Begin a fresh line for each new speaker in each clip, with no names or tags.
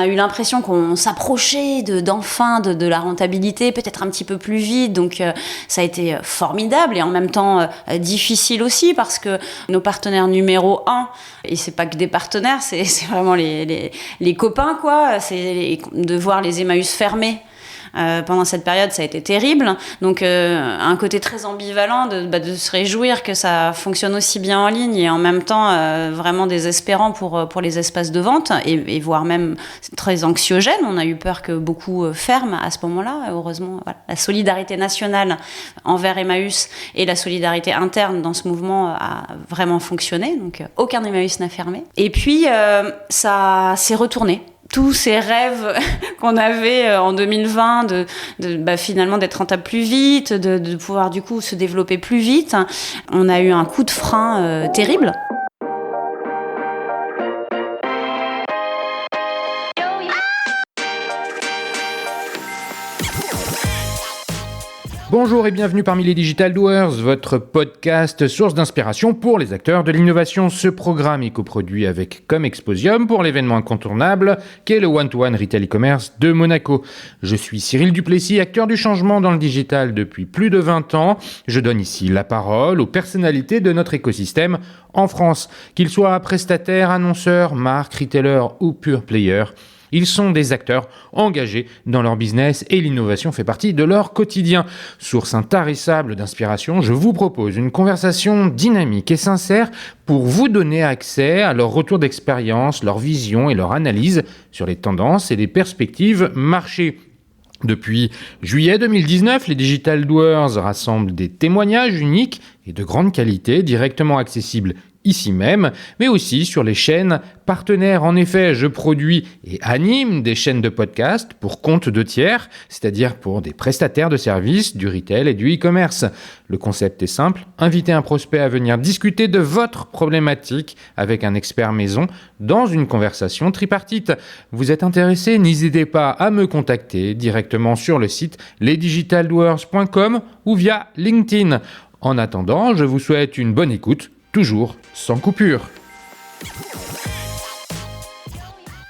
a eu l'impression qu'on s'approchait d'enfin de la rentabilité, peut-être un petit peu plus vite. Donc, ça a été formidable et en même temps difficile aussi parce que nos partenaires numéro 1, et c'est pas que des partenaires, c'est vraiment les copains, quoi. C'est de voir les Emmaüs fermés. Pendant cette période, ça a été terrible. Donc, un côté très ambivalent de se réjouir que ça fonctionne aussi bien en ligne et en même temps vraiment désespérant pour les espaces de vente et voire même très anxiogène. On a eu peur que beaucoup ferment à ce moment-là. Heureusement, voilà, la solidarité nationale envers Emmaüs et la solidarité interne dans ce mouvement a vraiment fonctionné. Donc, aucun Emmaüs n'a fermé. Et puis, ça s'est retourné. Tous ces rêves qu'on avait en 2020 finalement d'être rentable plus vite, de pouvoir du coup se développer plus vite, on a eu un coup de frein terrible.
Bonjour et bienvenue parmi les Digital Doers, votre podcast source d'inspiration pour les acteurs de l'innovation. Ce programme est coproduit avec Comexposium pour l'événement incontournable qu'est le One-to-One Retail e-commerce de Monaco. Je suis Cyril Duplessis, acteur du changement dans le digital depuis plus de 20 ans. Je donne ici la parole aux personnalités de notre écosystème en France, qu'ils soient prestataires, annonceurs, marques, retailers ou pure players. Ils sont des acteurs engagés dans leur business et l'innovation fait partie de leur quotidien. Source intarissable d'inspiration, je vous propose une conversation dynamique et sincère pour vous donner accès à leur retour d'expérience, leur vision et leur analyse sur les tendances et les perspectives marché. Depuis juillet 2019, les Digital Doers rassemblent des témoignages uniques et de grande qualité directement accessibles ici même, mais aussi sur les chaînes partenaires. En effet, je produis et anime des chaînes de podcast pour compte de tiers, c'est-à-dire pour des prestataires de services, du retail et du e-commerce. Le concept est simple, inviter un prospect à venir discuter de votre problématique avec un expert maison dans une conversation tripartite. Vous êtes intéressé? N'hésitez pas à me contacter directement sur le site lesdigitaldoers.com ou via LinkedIn. En attendant, je vous souhaite une bonne écoute, toujours sans coupure.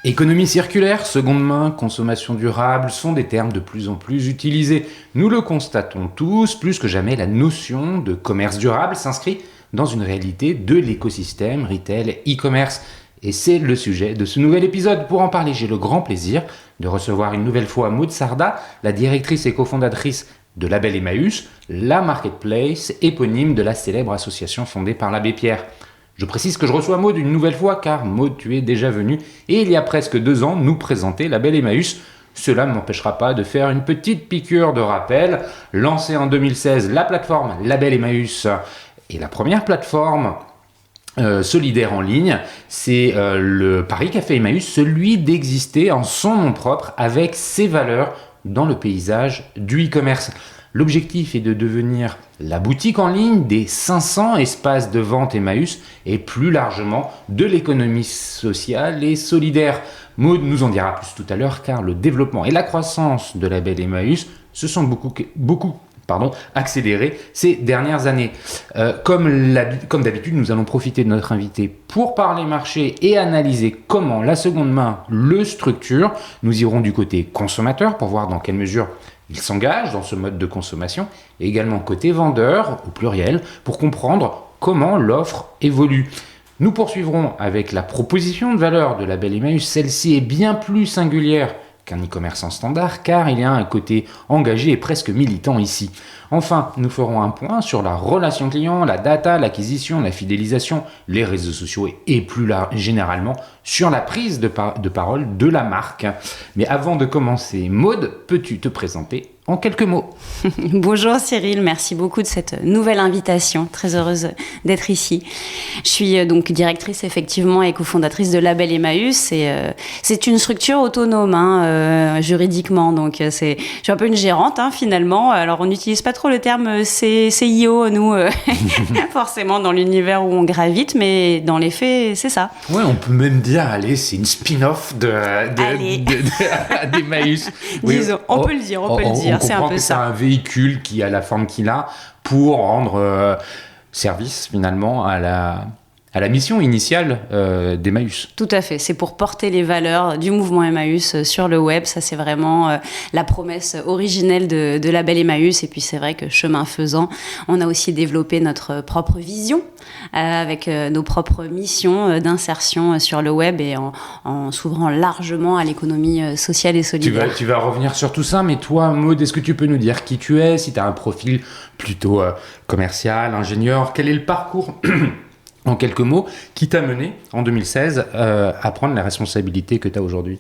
Économie circulaire, seconde main, consommation durable sont des termes de plus en plus utilisés. Nous le constatons tous, plus que jamais, la notion de commerce durable s'inscrit dans une réalité de l'écosystème retail e-commerce. Et c'est le sujet de ce nouvel épisode. Pour en parler, j'ai le grand plaisir de recevoir une nouvelle fois Maud Sarda, la directrice et cofondatrice de Label Emmaüs, la marketplace éponyme de la célèbre association fondée par l'abbé Pierre. Je précise que je reçois Maud une nouvelle fois car Maud, tu es déjà venue et il y a presque 2 ans nous présenter Label Emmaüs. Cela ne m'empêchera pas de faire une petite piqûre de rappel. Lancée en 2016, la plateforme Label Emmaüs est la première plateforme solidaire en ligne. C'est le pari qu'a fait Emmaüs, celui d'exister en son nom propre avec ses valeurs dans le paysage du e-commerce. L'objectif est de devenir la boutique en ligne des 500 espaces de vente Emmaüs et plus largement de l'économie sociale et solidaire. Maud nous en dira plus tout à l'heure car le développement et la croissance de Label Emmaüs se sont beaucoup accéléré ces dernières années. Comme d'habitude, nous allons profiter de notre invité pour parler marché et analyser comment la seconde main le structure. Nous irons du côté consommateur pour voir dans quelle mesure il s'engage dans ce mode de consommation et également côté vendeur, au pluriel, pour comprendre comment l'offre évolue. Nous poursuivrons avec la proposition de valeur de Label Emmaüs. Celle-ci est bien plus singulière qu'un e-commerçant standard, car il y a un côté engagé et presque militant ici. Enfin, nous ferons un point sur la relation client, la data, l'acquisition, la fidélisation, les réseaux sociaux et plus généralement sur la prise de parole de la marque. Mais avant de commencer, Maud, peux-tu te présenter en quelques mots?
Bonjour Cyril, merci beaucoup de cette nouvelle invitation. Très heureuse d'être ici. Je suis donc directrice effectivement et cofondatrice de Label Emmaüs. Et c'est une structure autonome juridiquement. Donc je suis un peu une gérante finalement. Alors on n'utilise pas trop le terme CIO nous forcément dans l'univers où on gravite, mais dans les faits c'est ça.
Ouais, on peut même dire allez, c'est une spin-off d'Emmaüs.
Disons, on peut le dire.
On
c'est un
comprend
peu
que
ça.
C'est un véhicule qui a la forme qu'il a pour rendre service finalement à à la mission initiale d'Emmaüs.
Tout à fait, c'est pour porter les valeurs du mouvement Emmaüs sur le web. Ça, c'est vraiment la promesse originelle de Label Emmaüs. Et puis, c'est vrai que chemin faisant, on a aussi développé notre propre vision avec nos propres missions d'insertion sur le web et en s'ouvrant largement à l'économie sociale et solidaire.
Tu vas revenir sur tout ça, mais toi, Maud, est-ce que tu peux nous dire qui tu es, si tu as un profil plutôt commercial, ingénieur, quel est le parcours en quelques mots, qui t'a mené en 2016 à prendre la responsabilité que tu as aujourd'hui?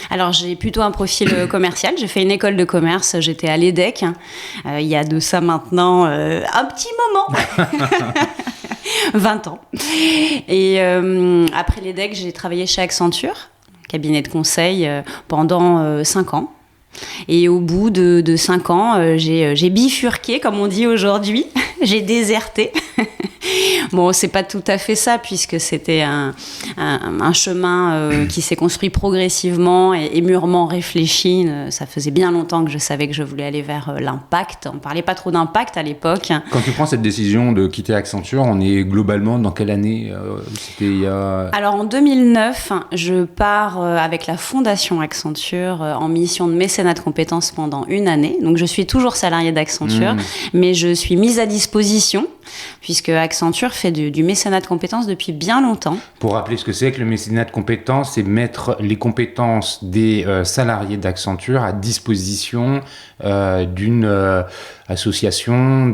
Alors, j'ai plutôt un profil commercial. J'ai fait une école de commerce. J'étais à l'EDEC. Il y a de ça maintenant un petit moment. 20 ans. Et après l'EDEC, j'ai travaillé chez Accenture, cabinet de conseil, pendant 5 ans. Et au bout de 5 ans, j'ai bifurqué, comme on dit aujourd'hui. J'ai déserté. Bon, c'est pas tout à fait ça, puisque c'était un chemin qui s'est construit progressivement et mûrement réfléchi. Ça faisait bien longtemps que je savais que je voulais aller vers l'impact. On parlait pas trop d'impact à l'époque.
Quand tu prends cette décision de quitter Accenture, on est globalement dans quelle année? C'était il y a...
Alors en 2009, je pars avec la fondation Accenture en mission de mécénat de compétences pendant 1 année. Donc je suis toujours salariée d'Accenture, mais je suis mise à disposition, puisque Accenture fait du mécénat de compétences depuis bien longtemps.
Pour rappeler ce que c'est que le mécénat de compétences, c'est mettre les compétences des salariés d'Accenture à disposition d'une association,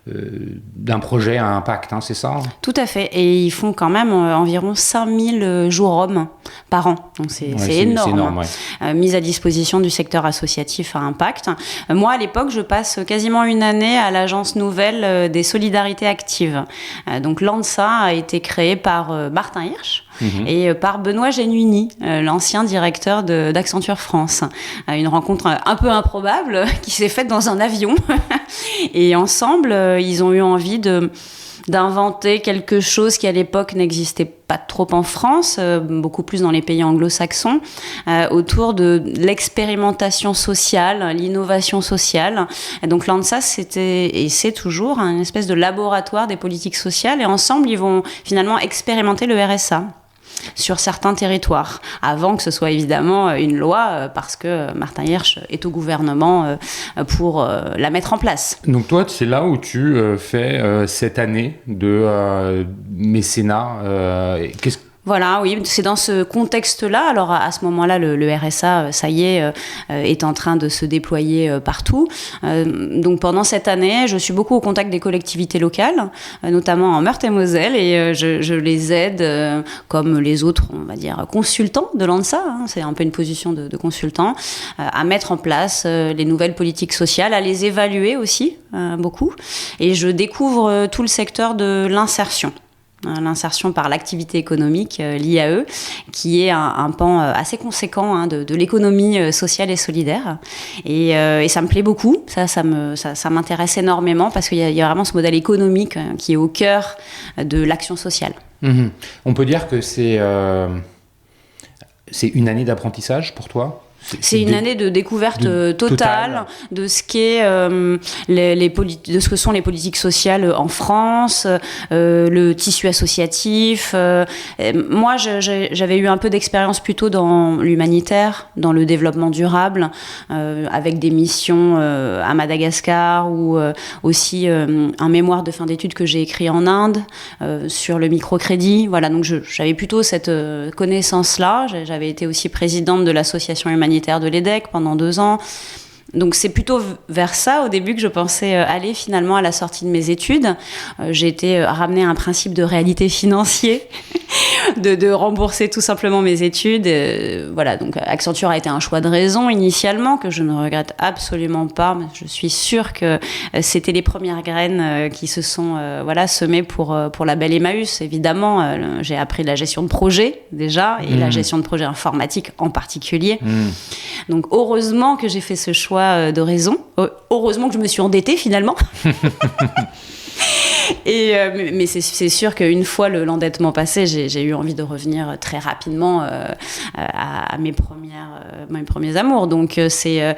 d'un projet à impact, hein, c'est ça?
Tout à fait, et ils font quand même environ 5000 jours hommes par an, donc c'est énorme. C'est énorme, ouais. Mise à disposition du secteur associatif à impact. Moi, à l'époque, je passe quasiment 1 année à l'agence nouvelle des solidarités actives. Donc l'ANSA a été créée par Martin Hirsch, et par Benoît Genuini, l'ancien directeur d'Accenture France. Une rencontre un peu improbable qui s'est faite dans un avion. Et ensemble, ils ont eu envie d'inventer quelque chose qui à l'époque n'existait pas trop en France, beaucoup plus dans les pays anglo-saxons, autour de l'expérimentation sociale, l'innovation sociale. Et donc l'ANSA, c'était et c'est toujours une espèce de laboratoire des politiques sociales, et ensemble, ils vont finalement expérimenter le RSA sur certains territoires, avant que ce soit évidemment une loi, parce que Martin Hirsch est au gouvernement pour la mettre en place.
Donc toi, c'est là où tu fais cette année de mécénat.
Voilà, oui, c'est dans ce contexte-là. Alors, à ce moment-là, le RSA, ça y est en train de se déployer partout. Donc, pendant cette année, je suis beaucoup au contact des collectivités locales, notamment en Meurthe-et-Moselle, et je les aide, comme les autres, on va dire, consultants de l'ANSA, hein, c'est un peu une position de consultant, à mettre en place les nouvelles politiques sociales, à les évaluer aussi, beaucoup. Et je découvre tout le secteur de l'insertion. L'insertion par l'activité économique, l'IAE, qui est un pan assez conséquent de l'économie sociale et solidaire. Et ça me plaît beaucoup, ça m'intéresse énormément, parce qu'il y a vraiment ce modèle économique qui est au cœur de l'action sociale.
On peut dire que c'est 1 année d'apprentissage pour toi?
C'est une année de découverte totale de ce qu'est de ce que sont les politiques sociales en France, le tissu associatif. Moi, j'avais eu un peu d'expérience plutôt dans l'humanitaire, dans le développement durable, avec des missions à Madagascar, ou aussi un mémoire de fin d'études que j'ai écrit en Inde sur le microcrédit. Voilà, donc j'avais plutôt cette connaissance-là. J'avais été aussi présidente de l'association humanitaire de l'EDEC pendant 2 ans. Donc c'est plutôt vers ça au début que je pensais aller finalement à la sortie de mes études. J'ai été ramenée à un principe de réalité financier, de rembourser tout simplement mes études. Voilà, donc Accenture a été un choix de raison initialement que je ne regrette absolument pas. Je suis sûre que c'était les premières graines qui se sont semées pour Label Emmaüs. Évidemment, j'ai appris la gestion de projet déjà, et la gestion de projet informatique en particulier. Donc heureusement que j'ai fait ce choix de raison. Heureusement que je me suis endettée finalement. Mais c'est sûr qu'une fois l'endettement passé, j'ai eu envie de revenir très rapidement à mes premiers amours. Donc c'est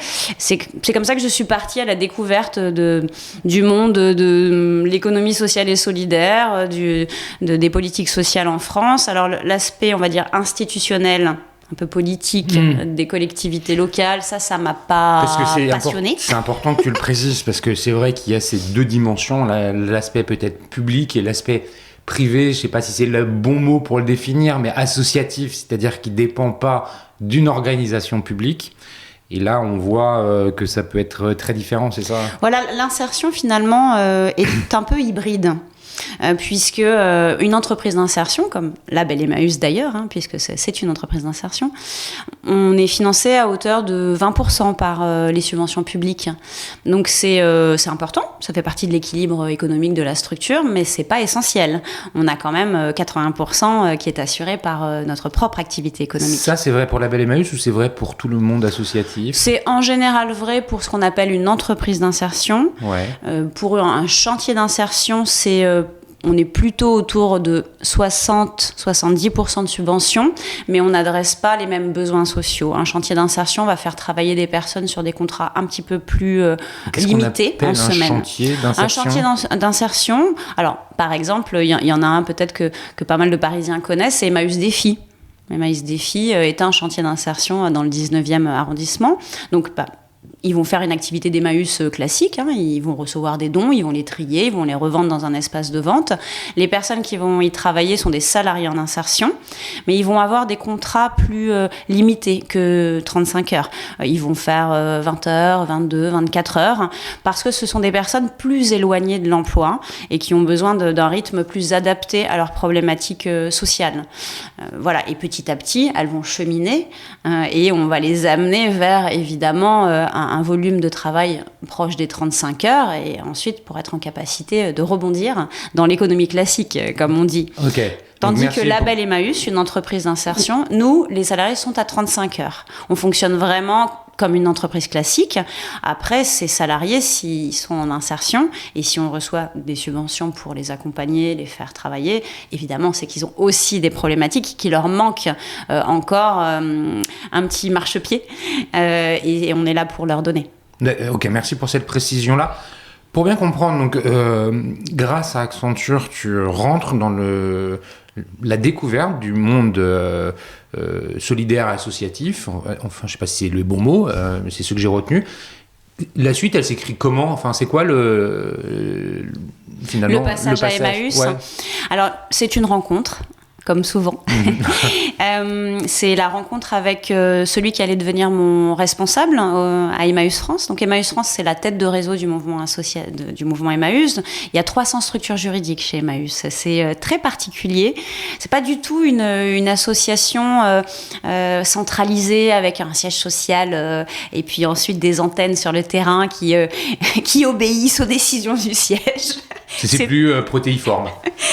comme ça que je suis partie à la découverte du monde de l'économie sociale et solidaire, des politiques sociales en France. Alors l'aspect, on va dire, institutionnel, un peu politique, des collectivités locales, ça m'a pas passionné.
C'est important que tu le précises, parce que c'est vrai qu'il y a ces deux dimensions, l'aspect peut-être public et l'aspect privé, je sais pas si c'est le bon mot pour le définir, mais associatif, c'est-à-dire qui dépend pas d'une organisation publique. Et là, on voit que ça peut être très différent, c'est ça ?
Voilà, l'insertion finalement est un peu hybride. Puisque une entreprise d'insertion, comme Label Emmaüs d'ailleurs, puisque c'est une entreprise d'insertion, on est financé à hauteur de 20% par les subventions publiques. Donc c'est important, ça fait partie de l'équilibre économique de la structure, mais c'est pas essentiel. On a quand même 80% qui est assuré par notre propre activité économique.
Ça, c'est vrai pour Label Emmaüs ou c'est vrai pour tout le monde associatif ?
C'est en général vrai pour ce qu'on appelle une entreprise d'insertion.
Ouais.
Pour un chantier d'insertion, on est plutôt autour de 60-70% de subventions, mais on n'adresse pas les mêmes besoins sociaux. Un chantier d'insertion va faire travailler des personnes sur des contrats un petit peu plus limités en semaine. Un chantier d'insertion, alors par exemple, il y en a un peut-être que pas mal de Parisiens connaissent, c'est Emmaüs Défi. Emmaüs Défi est un chantier d'insertion dans le 19e arrondissement. Donc, ils vont faire une activité d'Emmaüs classique, ils vont recevoir des dons, ils vont les trier, ils vont les revendre dans un espace de vente. Les personnes qui vont y travailler sont des salariés en insertion, mais ils vont avoir des contrats plus limités que 35 heures. Ils vont faire 20 heures, 22, 24 heures, parce que ce sont des personnes plus éloignées de l'emploi et qui ont besoin d'un rythme plus adapté à leurs problématiques sociales. Voilà, et petit à petit, elles vont cheminer et on va les amener vers, évidemment, un volume de travail proche des 35 heures et ensuite pour être en capacité de rebondir dans l'économie classique, comme on dit.
Okay.
Tandis que Label Emmaüs, une entreprise d'insertion, nous, les salariés sont à 35 heures. On fonctionne vraiment comme une entreprise classique. Après, ces salariés, s'ils sont en insertion et si on reçoit des subventions pour les accompagner, les faire travailler, évidemment, c'est qu'ils ont aussi des problématiques qui leur manquent encore un petit marchepied et on est là pour leur donner.
Ok, merci pour cette précision-là. Pour bien comprendre, donc, grâce à Accenture, tu rentres dans la découverte du monde solidaire associatif. Enfin, je sais pas si c'est le bon mot, mais c'est ce que j'ai retenu. La suite, elle s'écrit comment ? Enfin, c'est quoi finalement
le passage à Emmaüs ?
Ouais.
Alors, c'est une rencontre. Comme souvent. C'est la rencontre avec celui qui allait devenir mon responsable à Emmaüs France. Donc Emmaüs France, c'est la tête de réseau du mouvement du mouvement Emmaüs. Il y a 300 structures juridiques chez Emmaüs. C'est très particulier. C'est pas du tout une association centralisée avec un siège social et puis ensuite des antennes sur le terrain qui obéissent aux décisions du siège.
C'est plus protéiforme.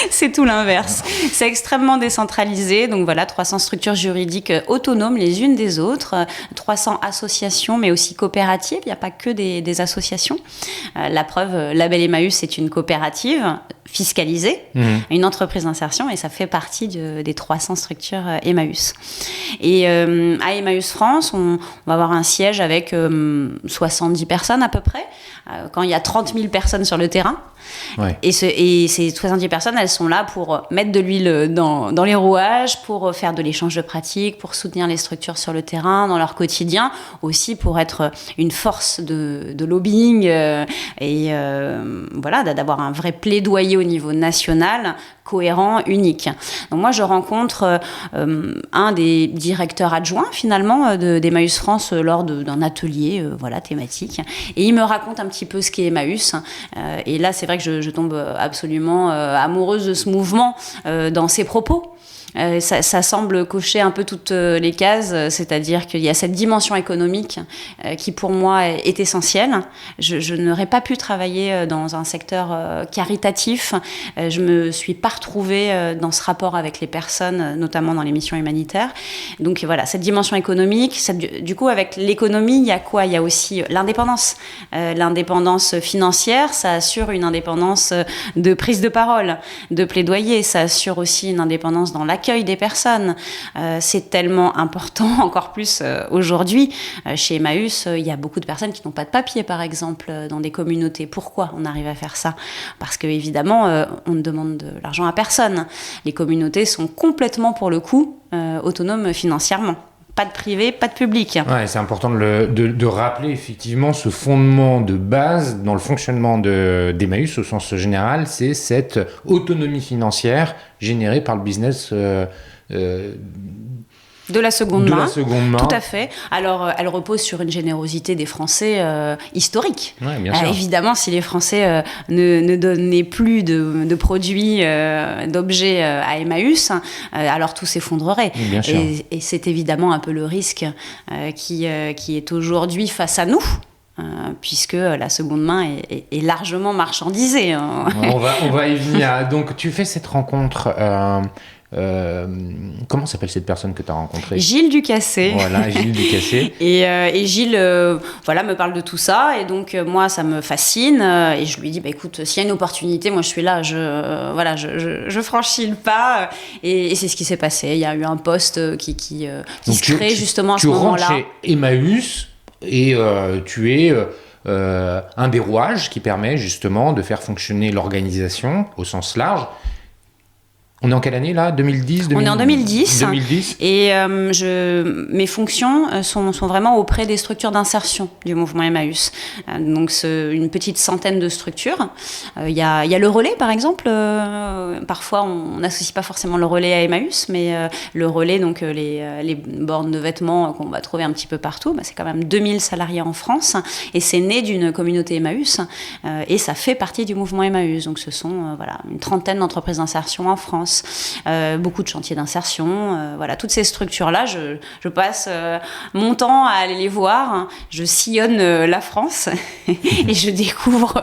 C'est tout l'inverse. C'est extrêmement décentralisé. Donc voilà, 300 structures juridiques autonomes les unes des autres, 300 associations, mais aussi coopératives. Il n'y a pas que des associations. La preuve, Label Emmaüs est une coopérative fiscalisée, une entreprise d'insertion, et ça fait partie des 300 structures Emmaüs. Et à Emmaüs France, on va avoir un siège avec 70 personnes à peu près, quand il y a 30 000 personnes sur le terrain. Ouais. Et ces 70 personnes, elles sont là pour mettre de l'huile dans les rouages, pour faire de l'échange de pratiques, pour soutenir les structures sur le terrain, dans leur quotidien, aussi pour être une force de lobbying et voilà, d'avoir un vrai plaidoyer au niveau national, cohérent, unique. Donc moi, je rencontre un des directeurs adjoints, finalement, d'Emmaüs France lors d'un atelier thématique. Et il me raconte un petit peu ce qu'est Emmaüs. Et là, c'est vrai que je tombe absolument amoureuse de ce mouvement dans ses propos. Ça semble cocher un peu toutes les cases, c'est-à-dire qu'il y a cette dimension économique qui pour moi est essentielle. Je n'aurais pas pu travailler dans un secteur caritatif. Je me suis pas retrouvée dans ce rapport avec les personnes, notamment dans les missions humanitaires. Donc voilà, cette dimension économique. Du coup, avec l'économie, il y a quoi ? Il y a aussi l'indépendance. L'indépendance financière, ça assure une indépendance de prise de parole, de plaidoyer. Ça assure aussi une indépendance dans l'accueil des personnes. C'est tellement important, encore plus aujourd'hui. Chez Emmaüs, il y a beaucoup de personnes qui n'ont pas de papier, par exemple, dans des communautés. Pourquoi on arrive à faire ça ? Parce qu'évidemment, on ne demande de l'argent à personne. Les communautés sont complètement, pour le coup, autonomes financièrement. Pas de privé, pas de public.
Ouais, c'est important de rappeler effectivement ce fondement de base dans le fonctionnement d'Emmaüs au sens général, c'est cette autonomie financière générée par le business
de la seconde main.
Tout
à fait. Alors, elle repose sur une générosité des Français historique.
Ouais, bien sûr.
Évidemment, si les Français ne donnaient plus de produits, d'objets à Emmaüs, alors tout s'effondrerait.
Bien sûr.
Et c'est évidemment un peu le risque qui est aujourd'hui face à nous. Puisque la seconde main est largement marchandisée. Hein.
On va y venir. Donc, tu fais cette rencontre. Comment s'appelle cette personne que tu as rencontrée ?
Gilles Ducassé.
Voilà, Gilles Ducassé.
Et Gilles me parle de tout ça. Et donc, moi, ça me fascine. Et je lui dis, écoute, s'il y a une opportunité, moi, je suis là. Je franchis le pas. Et c'est ce qui s'est passé. Il y a eu un poste qui se crée justement à ce moment-là.
Tu rentres chez Emmaüs et tu es un des rouages qui permet justement de faire fonctionner l'organisation au sens large. On est en quelle année là ? 2010
On est en 2010.
2010.
Et mes fonctions sont vraiment auprès des structures d'insertion du mouvement Emmaüs. Donc c'est une petite centaine de structures. Il y a le relais par exemple. Parfois on n'associe pas forcément le relais à Emmaüs, mais le relais, donc les bornes de vêtements qu'on va trouver un petit peu partout, c'est quand même 2000 salariés en France. Et c'est né d'une communauté Emmaüs. Et ça fait partie du mouvement Emmaüs. Donc ce sont une trentaine d'entreprises d'insertion en France. Beaucoup de chantiers d'insertion, toutes ces structures-là, je passe mon temps à aller les voir, je sillonne la France et je découvre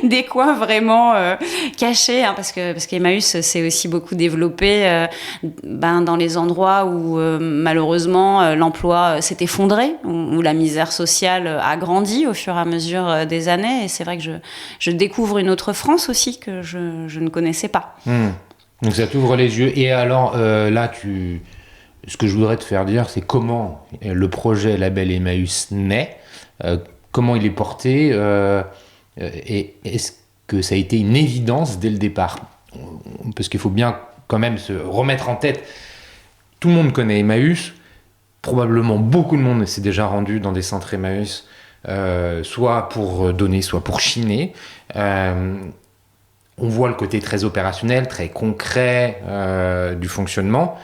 des coins vraiment cachés, parce qu'Emmaüs s'est aussi beaucoup développé dans les endroits où malheureusement l'emploi s'est effondré, où la misère sociale a grandi au fur et à mesure des années, et c'est vrai que je découvre une autre France aussi que je ne connaissais pas.
Donc ça t'ouvre les yeux. Et alors là, ce que je voudrais te faire dire, c'est comment le projet Label Emmaüs naît, comment il est porté, et est-ce que ça a été une évidence dès le départ ? Parce qu'il faut bien quand même se remettre en tête, tout le monde connaît Emmaüs, probablement beaucoup de monde s'est déjà rendu dans des centres Emmaüs, soit pour donner, soit pour chiner. On voit le côté très opérationnel, très concret du fonctionnement.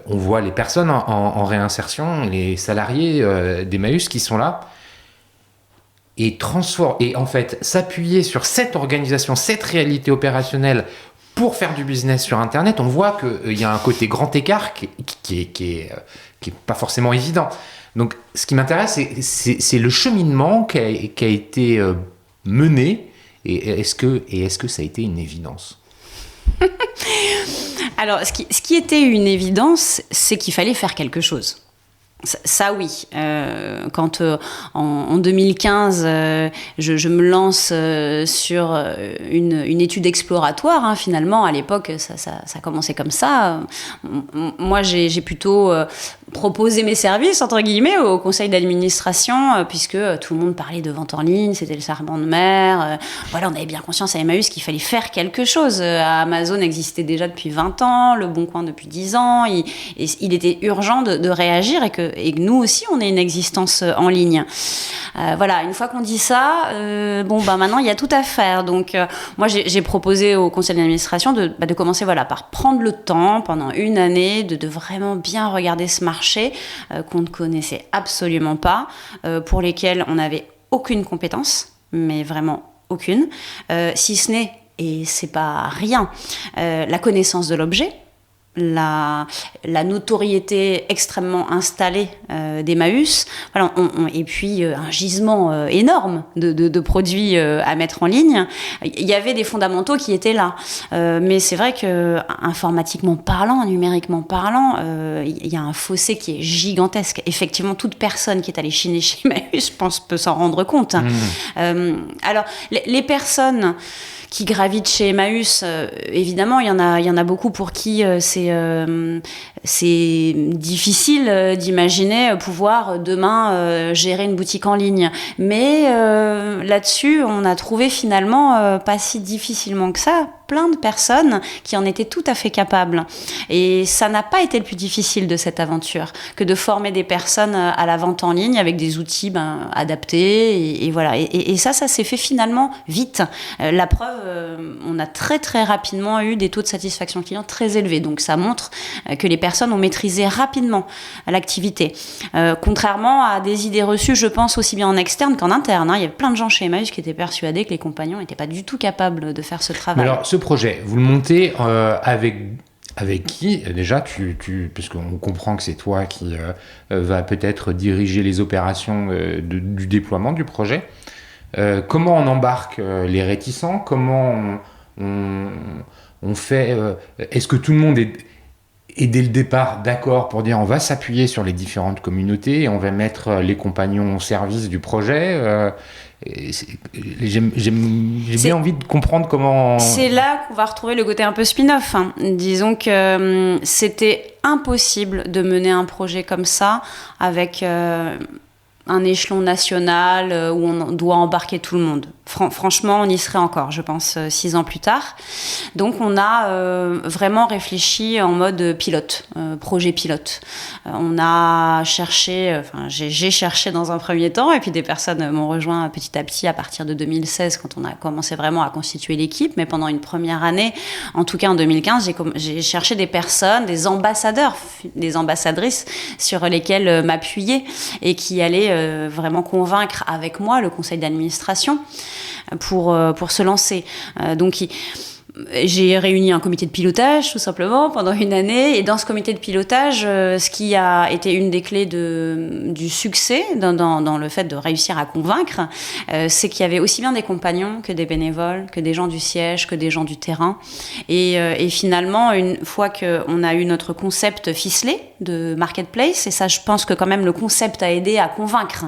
On voit les personnes en réinsertion, les salariés d'Emmaüs qui sont là. Et en fait, s'appuyer sur cette organisation, cette réalité opérationnelle pour faire du business sur Internet, on voit qu'il y a un côté grand écart qui est pas forcément évident. Donc, ce qui m'intéresse, c'est le cheminement qui a été mené. Et est-ce que ça a été une évidence ?
Alors, ce qui était une évidence, c'est qu'il fallait faire quelque chose. Ça oui. Quand en 2015, je me lance sur une étude exploratoire, finalement, à l'époque, ça commençait comme ça. Moi, j'ai plutôt proposé mes services, entre guillemets, au conseil d'administration, puisque tout le monde parlait de vente en ligne, c'était le serpent de mer. On avait bien conscience à Emmaüs qu'il fallait faire quelque chose. Amazon existait déjà depuis 20 ans, Le Bon Coin depuis 10 ans. Il était urgent de réagir et que nous aussi, on ait une existence en ligne. Une fois qu'on dit ça, maintenant, il y a tout à faire. Donc, moi, j'ai proposé au conseil d'administration de commencer par prendre le temps, pendant une année, de vraiment bien regarder ce marché qu'on ne connaissait absolument pas, pour lesquels on n'avait aucune compétence, mais vraiment aucune, si ce n'est, et c'est pas rien, la connaissance de l'objet, la notoriété extrêmement installée d'Emmaüs, voilà, et puis un gisement énorme de produits à mettre en ligne. Il y avait des fondamentaux qui étaient là, mais c'est vrai que informatiquement parlant, numériquement parlant, il y a un fossé qui est gigantesque. Effectivement, toute personne qui est allée chiner chez Emmaüs, je pense, peut s'en rendre compte. Alors, les personnes qui gravitent chez Emmaüs, évidemment, il y en a beaucoup pour qui c'est difficile d'imaginer pouvoir demain gérer une boutique en ligne. Mais là-dessus, on a trouvé finalement pas si difficilement que ça plein de personnes qui en étaient tout à fait capables. Et ça n'a pas été le plus difficile de cette aventure que de former des personnes à la vente en ligne avec des outils adaptés. Et voilà. Et ça s'est fait finalement vite. La preuve, on a très très rapidement eu des taux de satisfaction client très élevés. Donc ça montre que les personnes ont maîtrisé rapidement l'activité. Contrairement à des idées reçues, je pense, aussi bien en externe qu'en interne. Il y avait plein de gens chez Emmaüs qui étaient persuadés que les compagnons n'étaient pas du tout capables de faire ce travail.
Mais alors, ce projet, vous le montez avec qui déjà parce qu'on comprend que c'est toi qui va peut-être diriger les opérations du déploiement du projet. Comment on embarque les réticents? Comment on fait est-ce que tout le monde est dès le départ d'accord pour dire on va s'appuyer sur les différentes communautés et on va mettre les compagnons au service du projet? J'ai bien envie de comprendre comment...
C'est là qu'on va retrouver le côté un peu spin-off. Disons que c'était impossible de mener un projet comme ça avec un échelon national où on doit embarquer tout le monde. Franchement, on y serait encore, je pense, 6 ans plus tard. Donc, on a vraiment réfléchi en mode pilote, projet pilote. On a cherché, j'ai cherché dans un premier temps, et puis des personnes m'ont rejoint petit à petit à partir de 2016, quand on a commencé vraiment à constituer l'équipe. Mais pendant une première année, en tout cas en 2015, j'ai cherché des personnes, des ambassadeurs, des ambassadrices sur lesquelles m'appuyer et qui allaient vraiment convaincre avec moi le conseil d'administration pour se lancer. Donc, j'ai réuni un comité de pilotage, tout simplement, pendant une année. Et dans ce comité de pilotage, ce qui a été une des clés du succès dans le fait de réussir à convaincre, c'est qu'il y avait aussi bien des compagnons que des bénévoles, que des gens du siège, que des gens du terrain. Et finalement, une fois qu'on a eu notre concept ficelé de marketplace, et ça, je pense que quand même le concept a aidé à convaincre.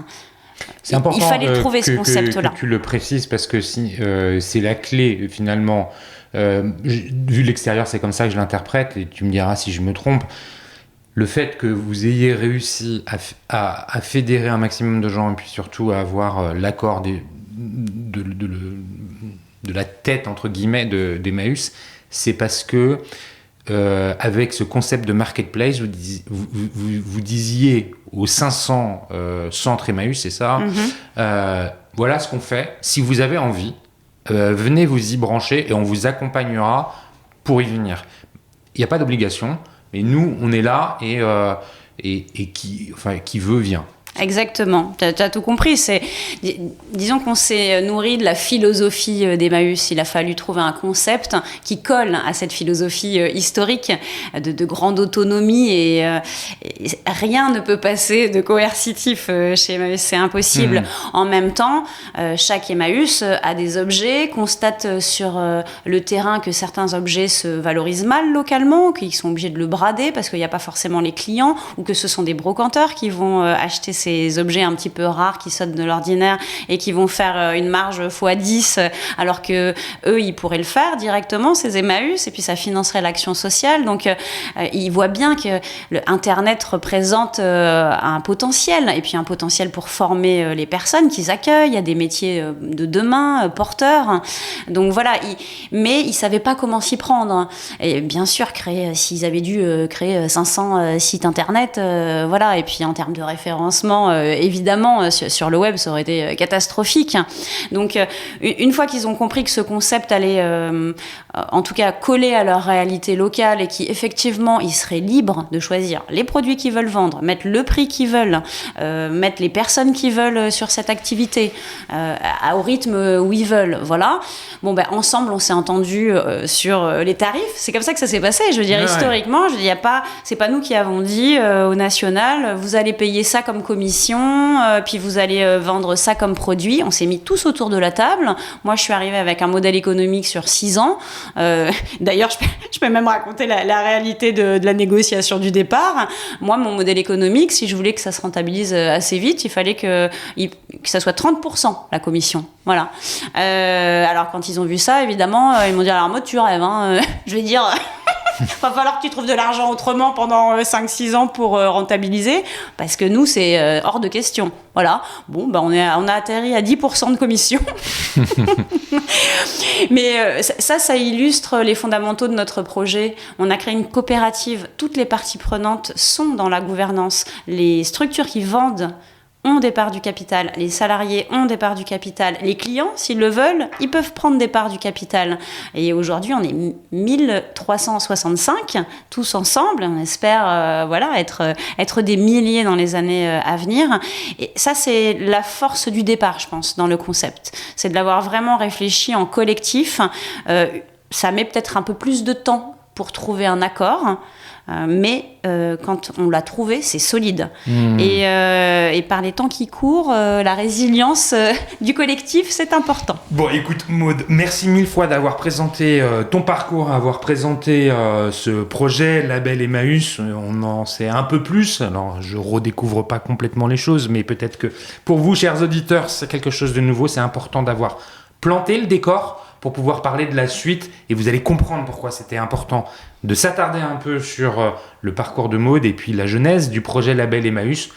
C'est important.
Il fallait trouver ce concept-là.
Que tu le précises parce que c'est la clé finalement. Vu l'extérieur, c'est comme ça que je l'interprète et tu me diras si je me trompe. Le fait que vous ayez réussi à fédérer un maximum de gens et puis surtout à avoir l'accord de la tête entre guillemets d'Emmaüs, c'est parce que avec ce concept de marketplace, vous disiez aux 500 centres Emmaüs, c'est ça, voilà ce qu'on fait. Si vous avez envie, venez vous y brancher et on vous accompagnera pour y venir. Il n'y a pas d'obligation, mais nous, on est là et qui veut, vient.
Exactement, tu as tout compris. Disons qu'on s'est nourri de la philosophie d'Emmaüs. Il a fallu trouver un concept qui colle à cette philosophie historique de grande autonomie et rien ne peut passer de coercitif chez Emmaüs, c'est impossible. En même temps, chaque Emmaüs a des objets, constate sur le terrain que certains objets se valorisent mal localement, qu'ils sont obligés de le brader parce qu'il n'y a pas forcément les clients ou que ce sont des brocanteurs qui vont acheter ces objets un petit peu rares qui sortent de l'ordinaire et qui vont faire une marge x10 alors que eux ils pourraient le faire directement, ces Emmaüs, et puis ça financerait l'action sociale. Donc ils voient bien que Internet représente un potentiel, et puis un potentiel pour former les personnes qu'ils accueillent. Il y a des métiers de demain, porteurs. Donc voilà, mais ils savaient pas comment s'y prendre. Et bien sûr, s'ils avaient dû créer 500 sites internet, voilà, et puis en termes de référencement, lancement, évidemment, sur le web, ça aurait été catastrophique. Donc, une fois qu'ils ont compris que ce concept allait, en tout cas, coller à leur réalité locale et qu'effectivement, ils seraient libres de choisir les produits qu'ils veulent vendre, mettre le prix qu'ils veulent, mettre les personnes qu'ils veulent sur cette activité, au rythme où ils veulent, voilà. Bon, ensemble, on s'est entendu sur les tarifs. C'est comme ça que ça s'est passé. Je veux dire, historiquement, je dis, c'est pas nous qui avons dit au national, vous allez payer ça comme commission, puis vous allez vendre ça comme produit. On s'est mis tous autour de la table. Moi, je suis arrivée avec un modèle économique sur 6 ans. D'ailleurs, je peux même raconter la réalité de la négociation du départ. Moi, mon modèle économique, si je voulais que ça se rentabilise assez vite, il fallait que ça soit 30% la commission. Voilà. Alors, quand ils ont vu ça, évidemment, ils m'ont dit, alors Maud, tu rêves, hein. Je vais dire... va falloir que tu trouves de l'argent autrement pendant 5-6 ans pour rentabiliser, parce que nous, c'est hors de question. Voilà. Bon, on a atterri à 10% de commission. Mais ça illustre les fondamentaux de notre projet. On a créé une coopérative. Toutes les parties prenantes sont dans la gouvernance. Les structures qui vendent ont des parts du capital, les salariés ont des parts du capital, les clients, s'ils le veulent, ils peuvent prendre des parts du capital. Et aujourd'hui, on est 1365, tous ensemble, on espère être des milliers dans les années à venir. Et ça, c'est la force du départ, je pense, dans le concept. C'est de l'avoir vraiment réfléchi en collectif. Ça met peut-être un peu plus de temps pour trouver un accord, mais quand on l'a trouvé, c'est solide. Et par les temps qui courent, la résilience du collectif, c'est important.
Bon, écoute, Maud, merci mille fois d'avoir présenté ton parcours, d'avoir présenté ce projet Label Emmaüs. On en sait un peu plus. Alors, je redécouvre pas complètement les choses, mais peut-être que pour vous, chers auditeurs, c'est quelque chose de nouveau. C'est important d'avoir planté le décor pour pouvoir parler de la suite, et vous allez comprendre pourquoi c'était important de s'attarder un peu sur le parcours de Maud et puis la genèse du projet Label Emmaüs.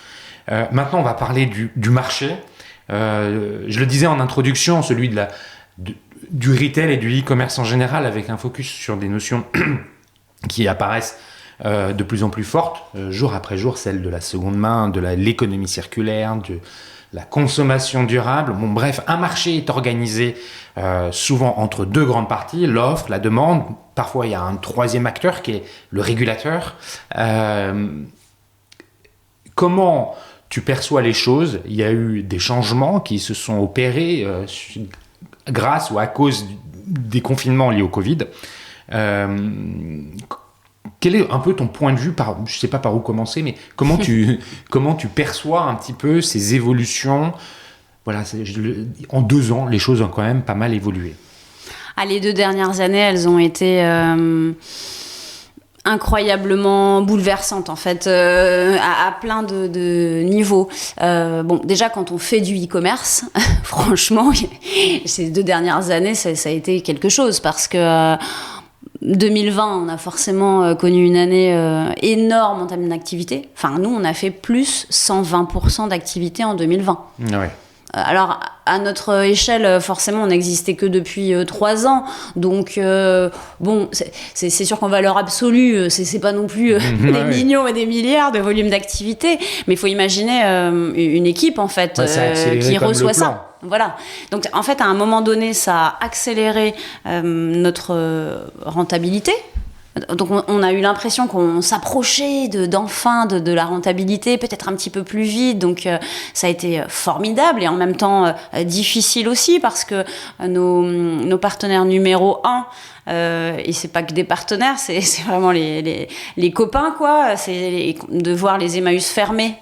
Maintenant, on va parler du marché. Je le disais en introduction, celui du retail et du e-commerce en général, avec un focus sur des notions qui apparaissent de plus en plus fortes, jour après jour, celle de la seconde main, de l'économie circulaire, de la consommation durable. Bon, bref, un marché est organisé souvent entre deux grandes parties, l'offre, la demande. Parfois, il y a un troisième acteur qui est le régulateur. Comment tu perçois les choses? Il y a eu des changements qui se sont opérés grâce ou à cause des confinements liés au Covid. Quel est un peu ton point de vue, je ne sais pas par où commencer, mais comment tu perçois un petit peu ces évolutions? Voilà, en 2 ans, les choses ont quand même pas mal évolué.
Les 2 dernières années, elles ont été incroyablement bouleversantes, en fait, à plein de niveaux. Déjà, quand on fait du e-commerce, franchement, ces 2 dernières années, ça a été quelque chose, parce que 2020, on a forcément connu une année énorme en termes d'activité. Enfin, nous, on a fait plus 120% d'activité en 2020.
Ouais.
Alors, à notre échelle, forcément, on n'existait que depuis 3 ans. Donc, c'est sûr qu'en valeur absolue, c'est pas non plus des millions et des milliards de volume d'activité. Mais il faut imaginer une équipe, en fait, qui reçoit ça. Voilà. Donc, en fait, à un moment donné, ça a accéléré notre rentabilité. Donc, on a eu l'impression qu'on s'approchait d'enfin de la rentabilité, peut-être un petit peu plus vite. Donc, ça a été formidable et en même temps difficile aussi, parce que nos partenaires numéro 1, et c'est pas que des partenaires, c'est vraiment les copains, quoi. C'est de voir les Emmaüs fermés.